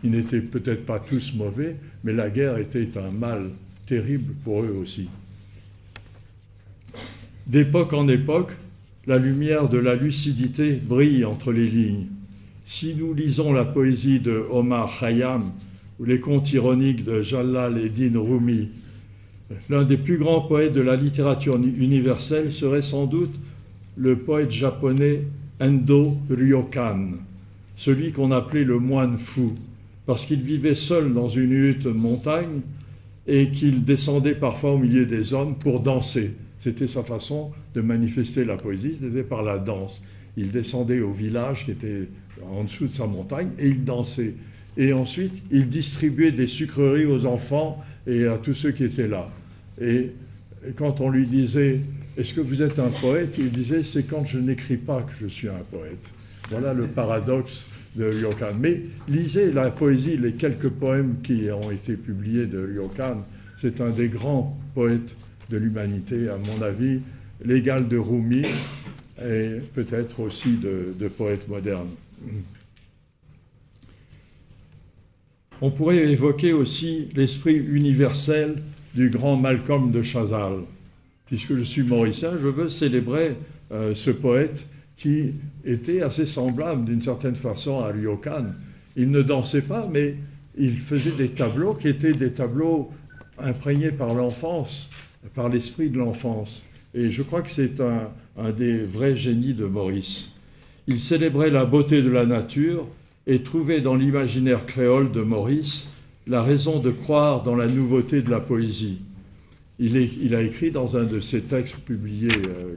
Ils n'étaient peut-être pas tous mauvais, mais la guerre était un mal terrible pour eux aussi. D'époque en époque, la lumière de la lucidité brille entre les lignes. Si nous lisons la poésie de Omar Khayyam ou les contes ironiques de Jalal-ed-Din Rumi, l'un des plus grands poètes de la littérature universelle serait sans doute le poète japonais Endo Ryokan, celui qu'on appelait le moine fou, parce qu'il vivait seul dans une hutte de montagne et qu'il descendait parfois au milieu des hommes pour danser. C'était sa façon de manifester la poésie, c'était par la danse. Il descendait au village qui était en dessous de sa montagne et il dansait. Et ensuite, il distribuait des sucreries aux enfants et à tous ceux qui étaient là. Et quand on lui disait « Est-ce que vous êtes un poète ?» il disait « C'est quand je n'écris pas que je suis un poète. » Voilà le paradoxe de Ryokan. Mais lisez la poésie, les quelques poèmes qui ont été publiés de Ryokan. C'est un des grands poètes de l'humanité, à mon avis, l'égal de Rumi et peut-être aussi de poètes modernes. On pourrait évoquer aussi l'esprit universel du grand Malcolm de Chazal. Puisque je suis mauricien, je veux célébrer ce poète qui était assez semblable d'une certaine façon à Ryokan. Il ne dansait pas, mais il faisait des tableaux qui étaient des tableaux imprégnés par l'enfance, par l'esprit de l'enfance. Et je crois que c'est un des vrais génies de Maurice. Il célébrait la beauté de la nature et trouvait dans l'imaginaire créole de Maurice la raison de croire dans la nouveauté de la poésie. Il a écrit dans un de ses textes publiés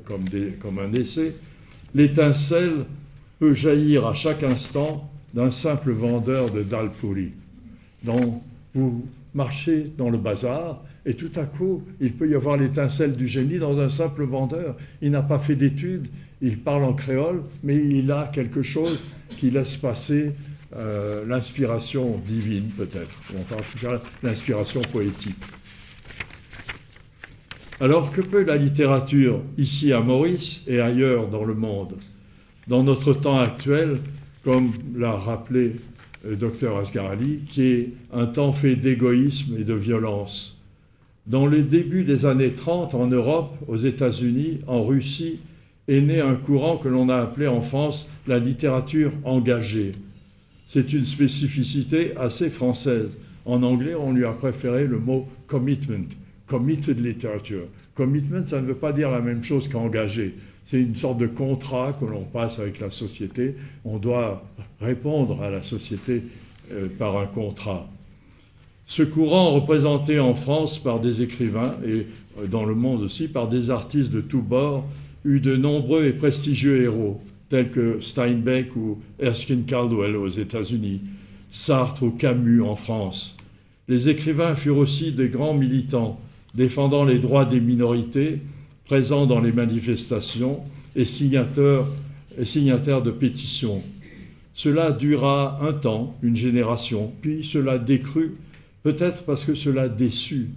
comme un essai « L'étincelle peut jaillir à chaque instant d'un simple vendeur de dal puri ». Donc, vous marchez dans le bazar et tout à coup, il peut y avoir l'étincelle du génie dans un simple vendeur. Il n'a pas fait d'études, il parle en créole, mais il a quelque chose qui laisse passer l'inspiration divine, peut-être. Enfin, en tout cas, l'inspiration poétique. Alors, que peut la littérature ici à Maurice et ailleurs dans le monde? Dans notre temps actuel, comme l'a rappelé le docteur Asghar-Ali, qui est un temps fait d'égoïsme et de violence. Dans le début des années 30, en Europe, aux États-Unis, en Russie, est né un courant que l'on a appelé en France la littérature engagée. C'est une spécificité assez française. En anglais, on lui a préféré le mot « commitment », « committed literature ». Commitment, ça ne veut pas dire la même chose qu'engagé. C'est une sorte de contrat que l'on passe avec la société. On doit répondre à la société par un contrat. Ce courant, représenté en France par des écrivains et dans le monde aussi par des artistes de tous bords, eut de nombreux et prestigieux héros, tels que Steinbeck ou Erskine Caldwell aux États-Unis, Sartre ou Camus en France. Les écrivains furent aussi des grands militants, défendant les droits des minorités, présents dans les manifestations et signataires de pétitions. Cela dura un temps, une génération, puis cela décrut, peut-être parce que cela déçut.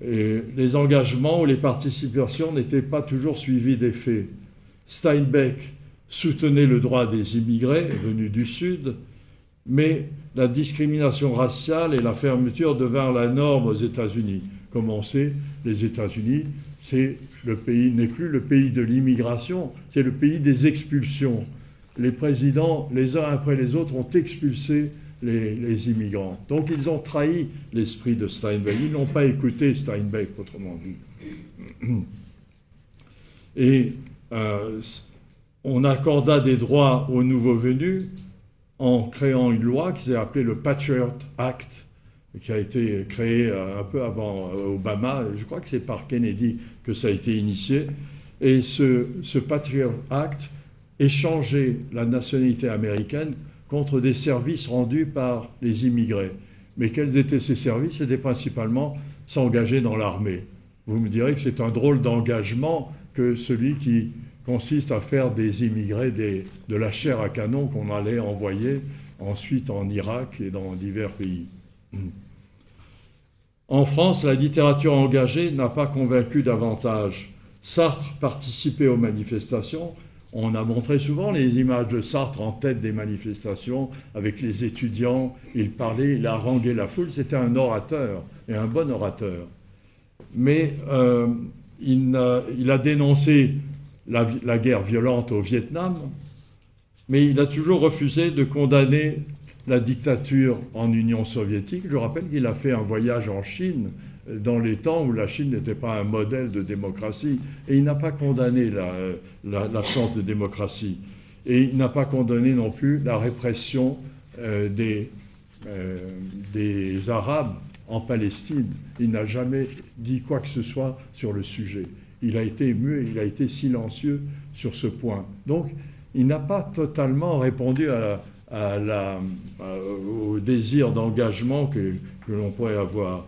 Et les engagements ou les participations n'étaient pas toujours suivis des faits. Steinbeck soutenait le droit des immigrés venus du Sud, mais la discrimination raciale et la fermeture devinrent la norme aux États-Unis. Comme on sait, les États-Unis, n'est plus le pays de l'immigration, c'est le pays des expulsions. Les présidents, les uns après les autres, ont expulsé les immigrants. Donc ils ont trahi l'esprit de Steinbeck. Ils n'ont pas écouté Steinbeck, autrement dit. Et on accorda des droits aux nouveaux venus en créant une loi qui s'est appelée le Patriot Act, qui a été créée un peu avant Obama. Je crois que c'est par Kennedy que ça a été initié. Et ce Patriot Act échangeait la nationalité américaine contre des services rendus par les immigrés. Mais quels étaient ces services? C'était principalement s'engager dans l'armée. Vous me direz que c'est un drôle d'engagement que celui qui consiste à faire des immigrés de la chair à canon qu'on allait envoyer ensuite en Irak et dans divers pays. En France, la littérature engagée n'a pas convaincu davantage. Sartre participait aux manifestations. On a montré souvent les images de Sartre en tête des manifestations avec les étudiants. Il parlait, il haranguait la foule. C'était un orateur, et un bon orateur. Mais il a dénoncé la guerre violente au Vietnam, mais il a toujours refusé de condamner la dictature en Union soviétique. Je rappelle qu'il a fait un voyage en Chine dans les temps où la Chine n'était pas un modèle de démocratie, et il n'a pas condamné l'absence de démocratie. Et il n'a pas condamné non plus la répression des Arabes en Palestine. Il n'a jamais dit quoi que ce soit sur le sujet. Il a été muet, il a été silencieux sur ce point. Donc, il n'a pas totalement répondu au désir d'engagement que l'on pourrait avoir.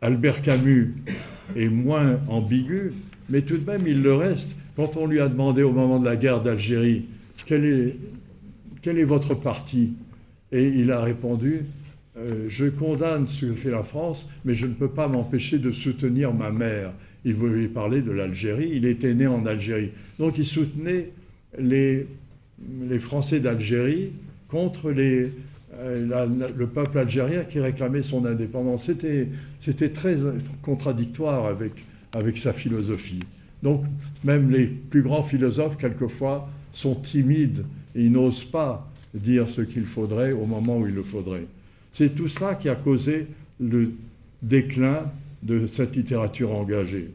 Albert Camus est moins ambigu, mais tout de même, il le reste. Quand on lui a demandé au moment de la guerre d'Algérie, quel est votre parti? Et il a répondu, je condamne ce que fait la France, mais je ne peux pas m'empêcher de soutenir ma mère. Il voulait parler de l'Algérie, il était né en Algérie. Donc il soutenait les Français d'Algérie contre le peuple algérien qui réclamait son indépendance. C'était très contradictoire avec sa philosophie. Donc même les plus grands philosophes, quelquefois, sont timides et ils n'osent pas dire ce qu'il faudrait au moment où il le faudrait. C'est tout cela qui a causé le déclin de cette littérature engagée.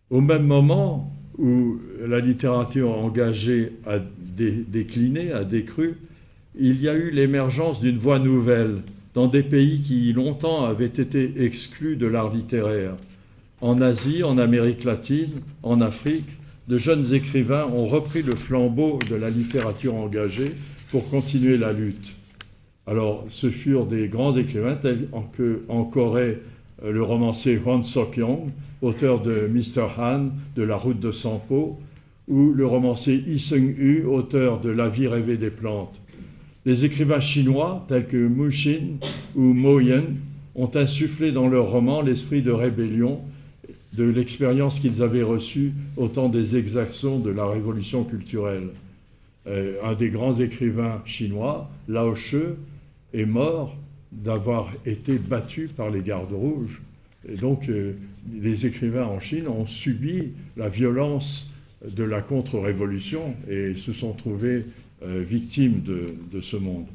Au même moment où la littérature engagée a décliné, a décru, il y a eu l'émergence d'une voie nouvelle dans des pays qui longtemps avaient été exclus de l'art littéraire. En Asie, en Amérique latine, en Afrique, de jeunes écrivains ont repris le flambeau de la littérature engagée pour continuer la lutte. Alors, ce furent des grands écrivains tels qu'en Corée, le romancier Hwang Sok-yong, auteur de Mr. Han, de La route de Sampo, ou le romancier Yi Seung-hu, auteur de La vie rêvée des plantes. Les écrivains chinois, tels que Mu Xin ou Mo Yen, ont insufflé dans leurs romans l'esprit de rébellion, de l'expérience qu'ils avaient reçue au temps des exactions de la révolution culturelle. Un des grands écrivains chinois, Lao She, est mort d'avoir été battu par les gardes rouges. Et donc, les écrivains en Chine ont subi la violence de la contre-révolution et se sont trouvés victimes de ce monde.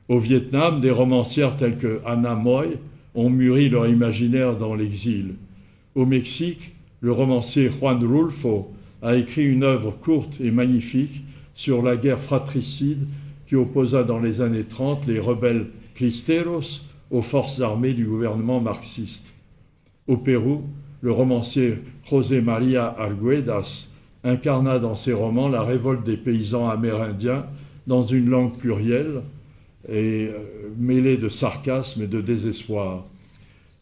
Au Vietnam, des romancières telles que Anna Moy ont mûri leur imaginaire dans l'exil. Au Mexique, le romancier Juan Rulfo a écrit une œuvre courte et magnifique sur la guerre fratricide qui opposa dans les années 30 les rebelles cristeros aux forces armées du gouvernement marxiste. Au Pérou, le romancier José María Arguedas incarna dans ses romans la révolte des paysans amérindiens dans une langue plurielle et mêlée de sarcasme et de désespoir.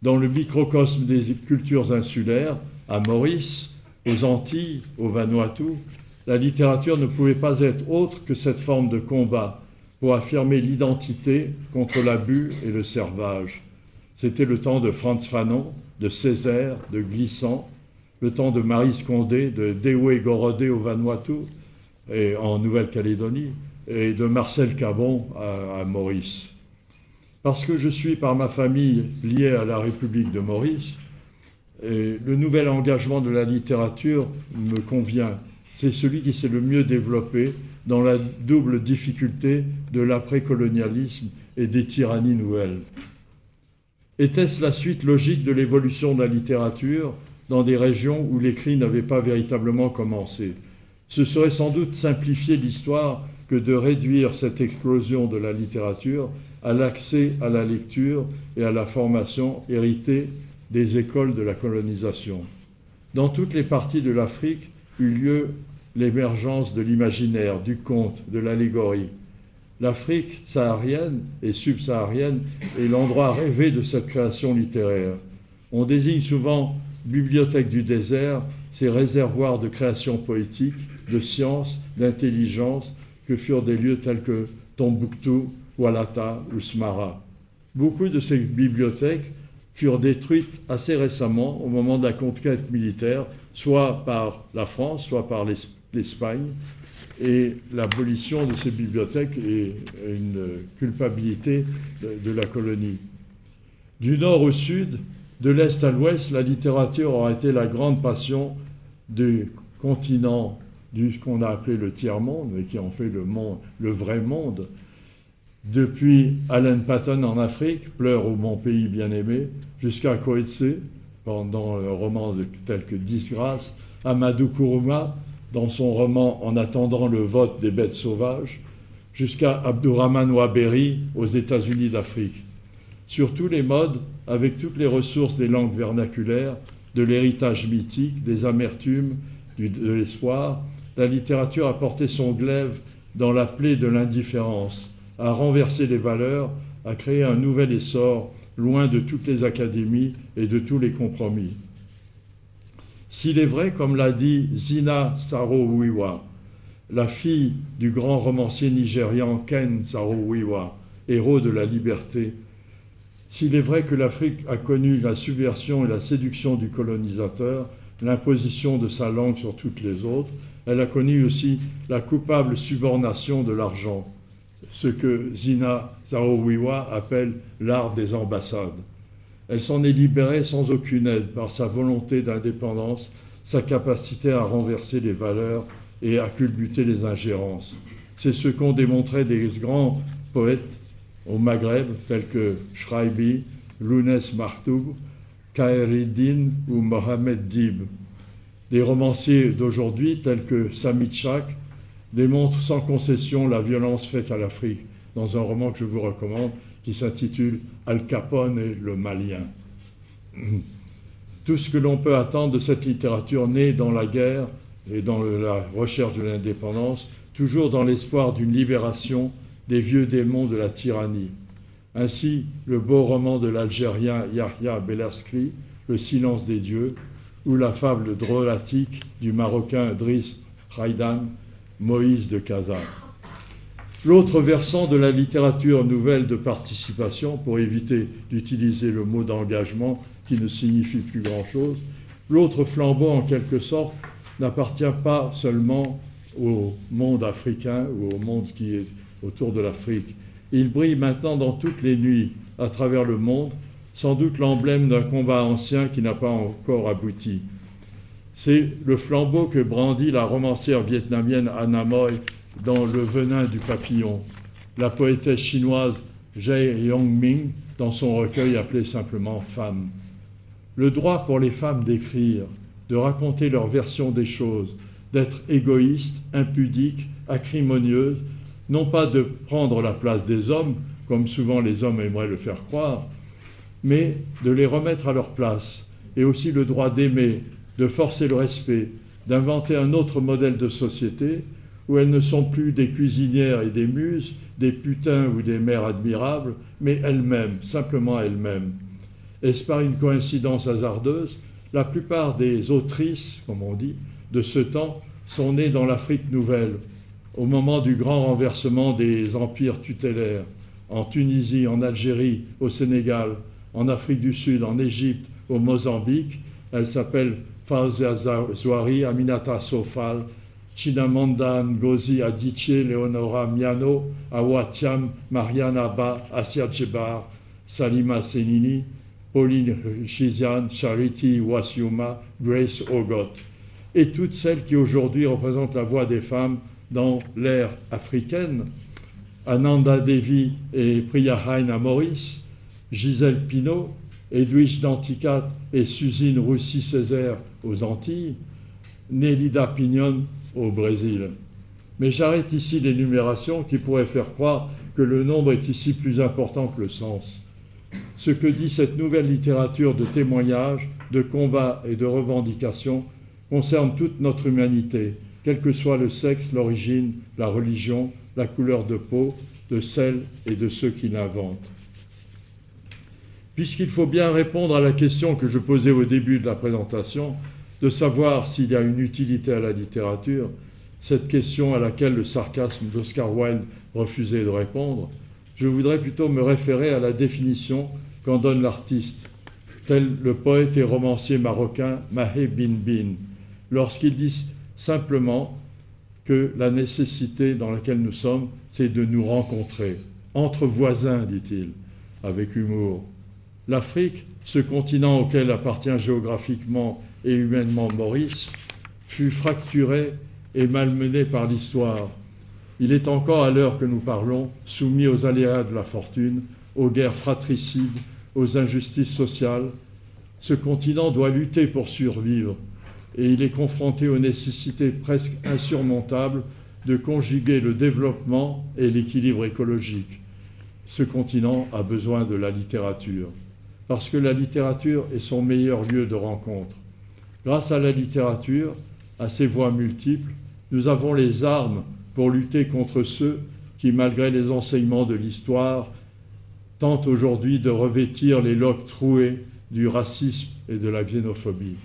Dans le microcosme des cultures insulaires, à Maurice, aux Antilles, au Vanuatu, la littérature ne pouvait pas être autre que cette forme de combat pour affirmer l'identité contre l'abus et le servage. C'était le temps de Frantz Fanon, de Césaire, de Glissant, le temps de Marie Scondé, de Dewey Gorodé au Vanuatu et en Nouvelle-Calédonie, et de Marcel Cabon à Maurice. Parce que je suis par ma famille lié à la République de Maurice, et le nouvel engagement de la littérature me convient. C'est celui qui s'est le mieux développé dans la double difficulté de l'après-colonialisme et des tyrannies nouvelles. Était-ce la suite logique de l'évolution de la littérature dans des régions où l'écrit n'avait pas véritablement commencé? Ce serait sans doute simplifier l'histoire que de réduire cette explosion de la littérature à l'accès à la lecture et à la formation héritée des écoles de la colonisation. Dans toutes les parties de l'Afrique eut lieu l'émergence de l'imaginaire, du conte, de l'allégorie. L'Afrique saharienne et subsaharienne est l'endroit rêvé de cette création littéraire. On désigne souvent bibliothèque du désert ces réservoirs de création poétique, de science, d'intelligence que furent des lieux tels que Tombouctou, Oualata ou Smara. Beaucoup de ces bibliothèques furent détruites assez récemment au moment de la conquête militaire, soit par la France, soit par l'Espagne, et l'abolition de ces bibliothèques est une culpabilité de la colonie. Du nord au sud, de l'est à l'ouest, la littérature aura été la grande passion du continent, ce qu'on a appelé le tiers-monde, mais qui en fait le vrai monde. Depuis Alan Paton en Afrique, Pleure ô mon pays bien-aimé, jusqu'à Coetzee, dans un roman tel que Disgrâce, Amadou Kourouma, dans son roman En attendant le vote des bêtes sauvages, jusqu'à Abdourahmane Ouaberi aux États-Unis d'Afrique. Sur tous les modes, avec toutes les ressources des langues vernaculaires, de l'héritage mythique, des amertumes, de l'espoir, la littérature a porté son glaive dans la plaie de l'indifférence, a renversé les valeurs, a créé un nouvel essor, loin de toutes les académies et de tous les compromis. S'il est vrai, comme l'a dit Zina Saro-Wiwa, la fille du grand romancier nigérian Ken Saro-Wiwa, héros de la liberté, s'il est vrai que l'Afrique a connu la subversion et la séduction du colonisateur, l'imposition de sa langue sur toutes les autres, elle a connu aussi la coupable subornation de l'argent, ce que Zina Saro-Wiwa appelle l'art des ambassades. Elle s'en est libérée sans aucune aide par sa volonté d'indépendance, sa capacité à renverser les valeurs et à culbuter les ingérences. C'est ce qu'ont démontré des grands poètes au Maghreb, tels que Shraibi, Lounès Martoub, Khaireddin ou Mohamed Dib. Des romanciers d'aujourd'hui, tels que Sami Tchak, démontrent sans concession la violence faite à l'Afrique, dans un roman que je vous recommande, qui s'intitule Al Capone et le Malien. Tout ce que l'on peut attendre de cette littérature née dans la guerre et dans la recherche de l'indépendance, toujours dans l'espoir d'une libération des vieux démons de la tyrannie. Ainsi, le beau roman de l'Algérien Yahya Bellaskri, Le silence des dieux, ou la fable drôlatique du Marocain Driss Khaïdan, Moïse de Casa. L'autre versant de la littérature nouvelle de participation, pour éviter d'utiliser le mot d'engagement qui ne signifie plus grand-chose, l'autre flambeau en quelque sorte n'appartient pas seulement au monde africain ou au monde qui est autour de l'Afrique. Il brille maintenant dans toutes les nuits à travers le monde, sans doute l'emblème d'un combat ancien qui n'a pas encore abouti. C'est le flambeau que brandit la romancière vietnamienne Anna Moy dans Le venin du papillon, la poétesse chinoise Jae Yongming dans son recueil appelé simplement Femmes. Le droit pour les femmes d'écrire, de raconter leur version des choses, d'être égoïste, impudique, acrimonieuse, non pas de prendre la place des hommes, comme souvent les hommes aimeraient le faire croire, mais de les remettre à leur place, et aussi le droit d'aimer, de forcer le respect, d'inventer un autre modèle de société où elles ne sont plus des cuisinières et des muses, des putains ou des mères admirables, mais elles-mêmes, simplement elles-mêmes. Est-ce par une coïncidence hasardeuse? La plupart des autrices, comme on dit, de ce temps sont nées dans l'Afrique nouvelle, au moment du grand renversement des empires tutélaires, en Tunisie, en Algérie, au Sénégal, en Afrique du Sud, en Égypte, au Mozambique. Elles s'appellent Fawzia Zouari, Aminata Sofal, Chimamanda Ngozi Adichie, Leonora Miano, Awa Thiam, Mariane Abba, Assia Djebar, Salima Senini, Pauline Chiziane, Charity Wasiuma, Grace Ogot, et toutes celles qui aujourd'hui représentent la voix des femmes dans l'ère africaine, Ananda Devi et Priya Haina Maurice, Gisèle Pinault, Edwige Danticat et Suzine Roussy-Césaire aux Antilles, Nélida Pignon au Brésil. Mais j'arrête ici l'énumération qui pourrait faire croire que le nombre est ici plus important que le sens. Ce que dit cette nouvelle littérature de témoignages, de combats et de revendications concerne toute notre humanité, quel que soit le sexe, l'origine, la religion, la couleur de peau, de celles et de ceux qui l'inventent. Puisqu'il faut bien répondre à la question que je posais au début de la présentation, de savoir s'il y a une utilité à la littérature, cette question à laquelle le sarcasme d'Oscar Wilde refusait de répondre, je voudrais plutôt me référer à la définition qu'en donne l'artiste, tel le poète et romancier marocain Mahé Bin Bin, lorsqu'il dit simplement que la nécessité dans laquelle nous sommes, c'est de nous rencontrer, entre voisins, dit-il, avec humour. L'Afrique, ce continent auquel appartient géographiquement et humainement Maurice, fut fracturé et malmené par l'histoire. Il est encore, à l'heure que nous parlons, soumis aux aléas de la fortune, aux guerres fratricides, aux injustices sociales. Ce continent doit lutter pour survivre, et il est confronté aux nécessités presque insurmontables de conjuguer le développement et l'équilibre écologique. Ce continent a besoin de la littérature, parce que la littérature est son meilleur lieu de rencontre. Grâce à la littérature, à ses voies multiples, nous avons les armes pour lutter contre ceux qui, malgré les enseignements de l'histoire, tentent aujourd'hui de revêtir les loques trouées du racisme et de la xénophobie.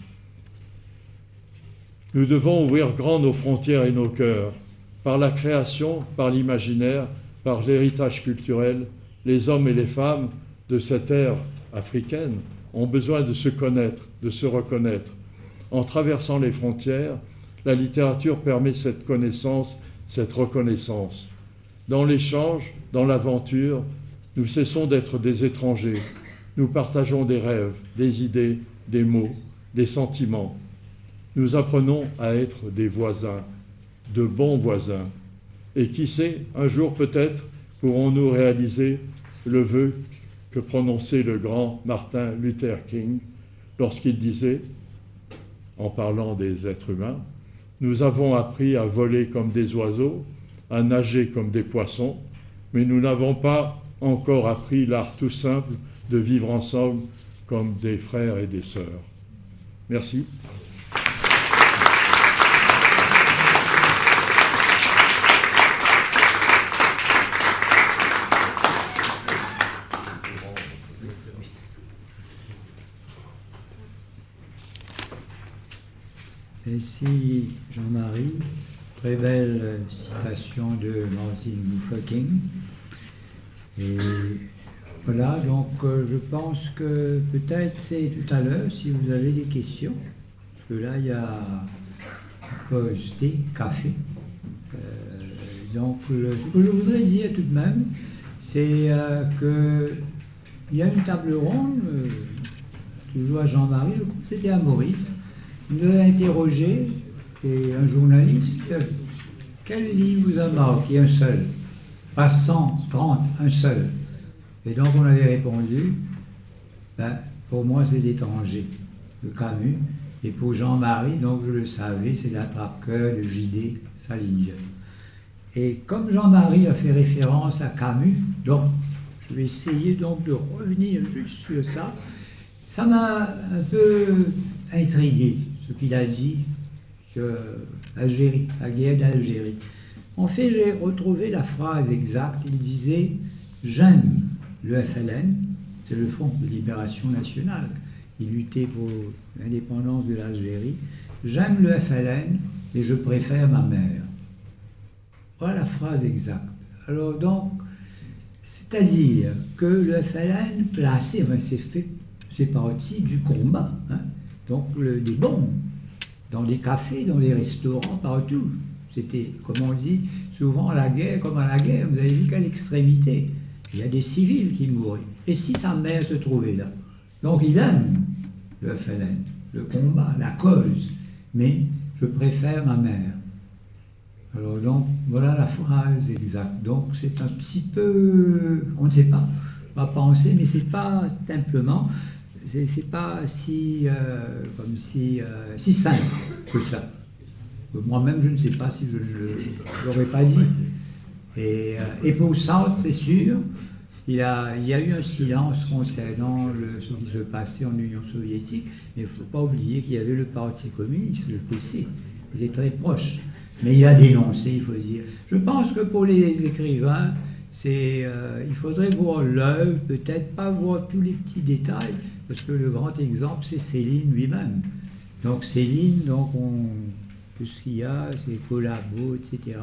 Nous devons ouvrir grand nos frontières et nos cœurs. Par la création, par l'imaginaire, par l'héritage culturel, les hommes et les femmes de cette ère africaine ont besoin de se connaître, de se reconnaître. En traversant les frontières, la littérature permet cette connaissance, cette reconnaissance. Dans l'échange, dans l'aventure, nous cessons d'être des étrangers. Nous partageons des rêves, des idées, des mots, des sentiments. Nous apprenons à être des voisins, de bons voisins. Et qui sait, un jour peut-être pourrons-nous réaliser le vœu que prononçait le grand Martin Luther King lorsqu'il disait, en parlant des êtres humains, « Nous avons appris à voler comme des oiseaux, à nager comme des poissons, mais nous n'avons pas encore appris l'art tout simple de vivre ensemble comme des frères et des sœurs. » Merci. Merci Jean-Marie, très belle citation de Martin Luther King. Et voilà, donc je pense que peut-être c'est tout à l'heure si vous avez des questions, parce que là il y a pause thé, café. Donc ce que je voudrais dire tout de même, c'est qu'il y a une table ronde, toujours à Jean-Marie, je crois que c'était à Maurice. Nous avons interrogé et un journaliste, quel livre vous a marqué? Un seul. Pas 130, un seul. Et donc on avait répondu, pour moi c'est L'étranger de Camus. Et pour Jean-Marie, donc je le savais, c'est l'attrape-cœur de J.D. Salinger. Et comme Jean-Marie a fait référence à Camus, donc je vais essayer donc de revenir juste sur ça. Ça m'a un peu intrigué, ce qu'il a dit sur Algérie, la guerre d'Algérie. En fait, j'ai retrouvé la phrase exacte. Il disait « J'aime le FLN », c'est le Front de Libération Nationale, il luttait pour l'indépendance de l'Algérie. « J'aime le FLN et je préfère ma mère ». Voilà la phrase exacte. Alors donc, c'est-à-dire que le FLN placé, c'est parti du combat, hein, donc des bombes, dans les cafés, dans les restaurants, partout. C'était, comme on dit, souvent à la guerre, comme à la guerre, vous avez vu qu'à l'extrémité, il y a des civils qui mouraient. Et si sa mère se trouvait là? Donc il aime le FLN, le combat, la cause, mais je préfère ma mère. Alors donc, voilà la phrase exacte. Donc c'est un petit peu, on ne sait pas, on va penser, mais c'est pas simplement, c'est pas si, comme si simple que ça. Moi-même, je ne sais pas si je ne l'aurais pas dit. Et pour ça, c'est sûr, il y a eu un silence concernant ce qui se passait en Union soviétique, mais il ne faut pas oublier qu'il y avait le Parti communiste, le PC, il est très proche. Mais il a dénoncé, il faut dire. Je pense que pour les écrivains, il faudrait voir l'œuvre, peut-être pas voir tous les petits détails, parce que le grand exemple, c'est Céline lui-même. Donc Céline, tout ce qu'il y a, c'est collabos, etc.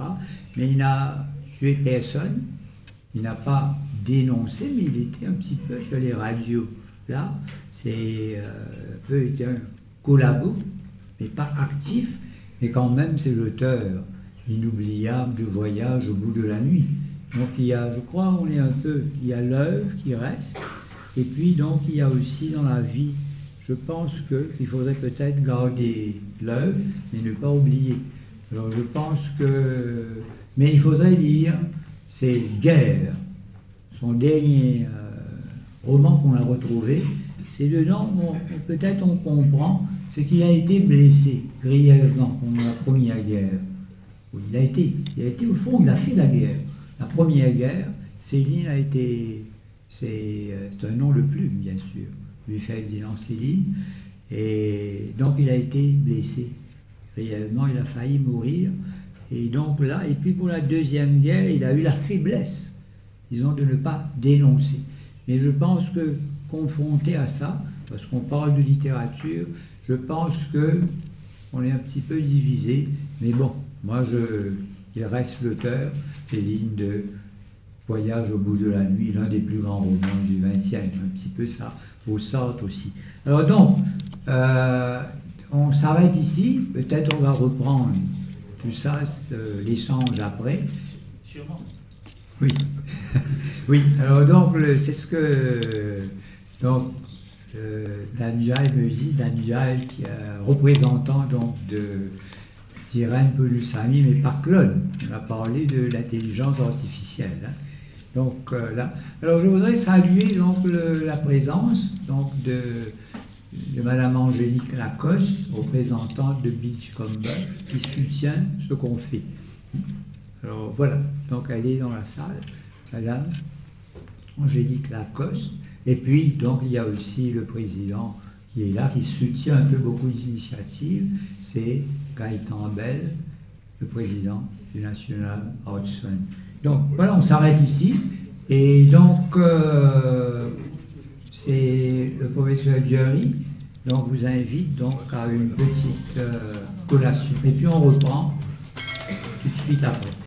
Mais il n'a tué personne, il n'a pas dénoncé, mais il était un petit peu sur les radios. Là, c'est peut être un collabo, mais pas actif, mais quand même c'est l'auteur inoubliable de Voyage au bout de la nuit. Donc il y a, je crois, il y a l'œuvre qui reste, et puis donc il y a aussi dans la vie. Je pense qu'il faudrait peut-être garder l'œuvre, mais ne pas oublier. Alors je pense que... Mais il faudrait lire, c'est Guerre, son dernier roman qu'on a retrouvé. C'est dedans, peut-être on comprend, c'est qu'il a été blessé grièvement pendant la Première Guerre. Il a été au fond, il a fait la guerre. La Première Guerre, Céline a été... C'est un nom de plume, bien sûr. Louis-Ferdinand Céline, et donc il a été blessé. Réellement, il a failli mourir. Et donc là, et puis pour la Deuxième Guerre, il a eu la faiblesse, disons, de ne pas dénoncer. Mais je pense que, confronté à ça, parce qu'on parle de littérature, je pense qu'on est un petit peu divisé. Mais bon, moi, il reste l'auteur, Céline, de Voyage au bout de la nuit, l'un des plus grands romans du XXe, un petit peu ça, au Sartre aussi. Alors donc, on s'arrête ici, peut-être on va reprendre tout ça, l'échange après. Sûrement. Oui. Oui, alors donc, c'est ce que Danjai me dit, Danjai qui est représentant donc d'Irène Pelusami, mais pas Claude. On a parlé de l'intelligence artificielle. Hein. Donc là, alors je voudrais saluer donc la présence donc de Madame Angélique Lacoste, représentante de Beachcomber, qui soutient ce qu'on fait. Alors voilà, donc elle est dans la salle, Madame Angélique Lacoste, et puis donc il y a aussi le président qui est là, qui soutient un peu beaucoup d'initiatives, c'est Gaëtan Bell, le président du National Arts Fund. Donc voilà, on s'arrête ici. Et donc, c'est le professeur Jerry, donc vous invite donc à une petite collation. Et puis on reprend tout de suite après.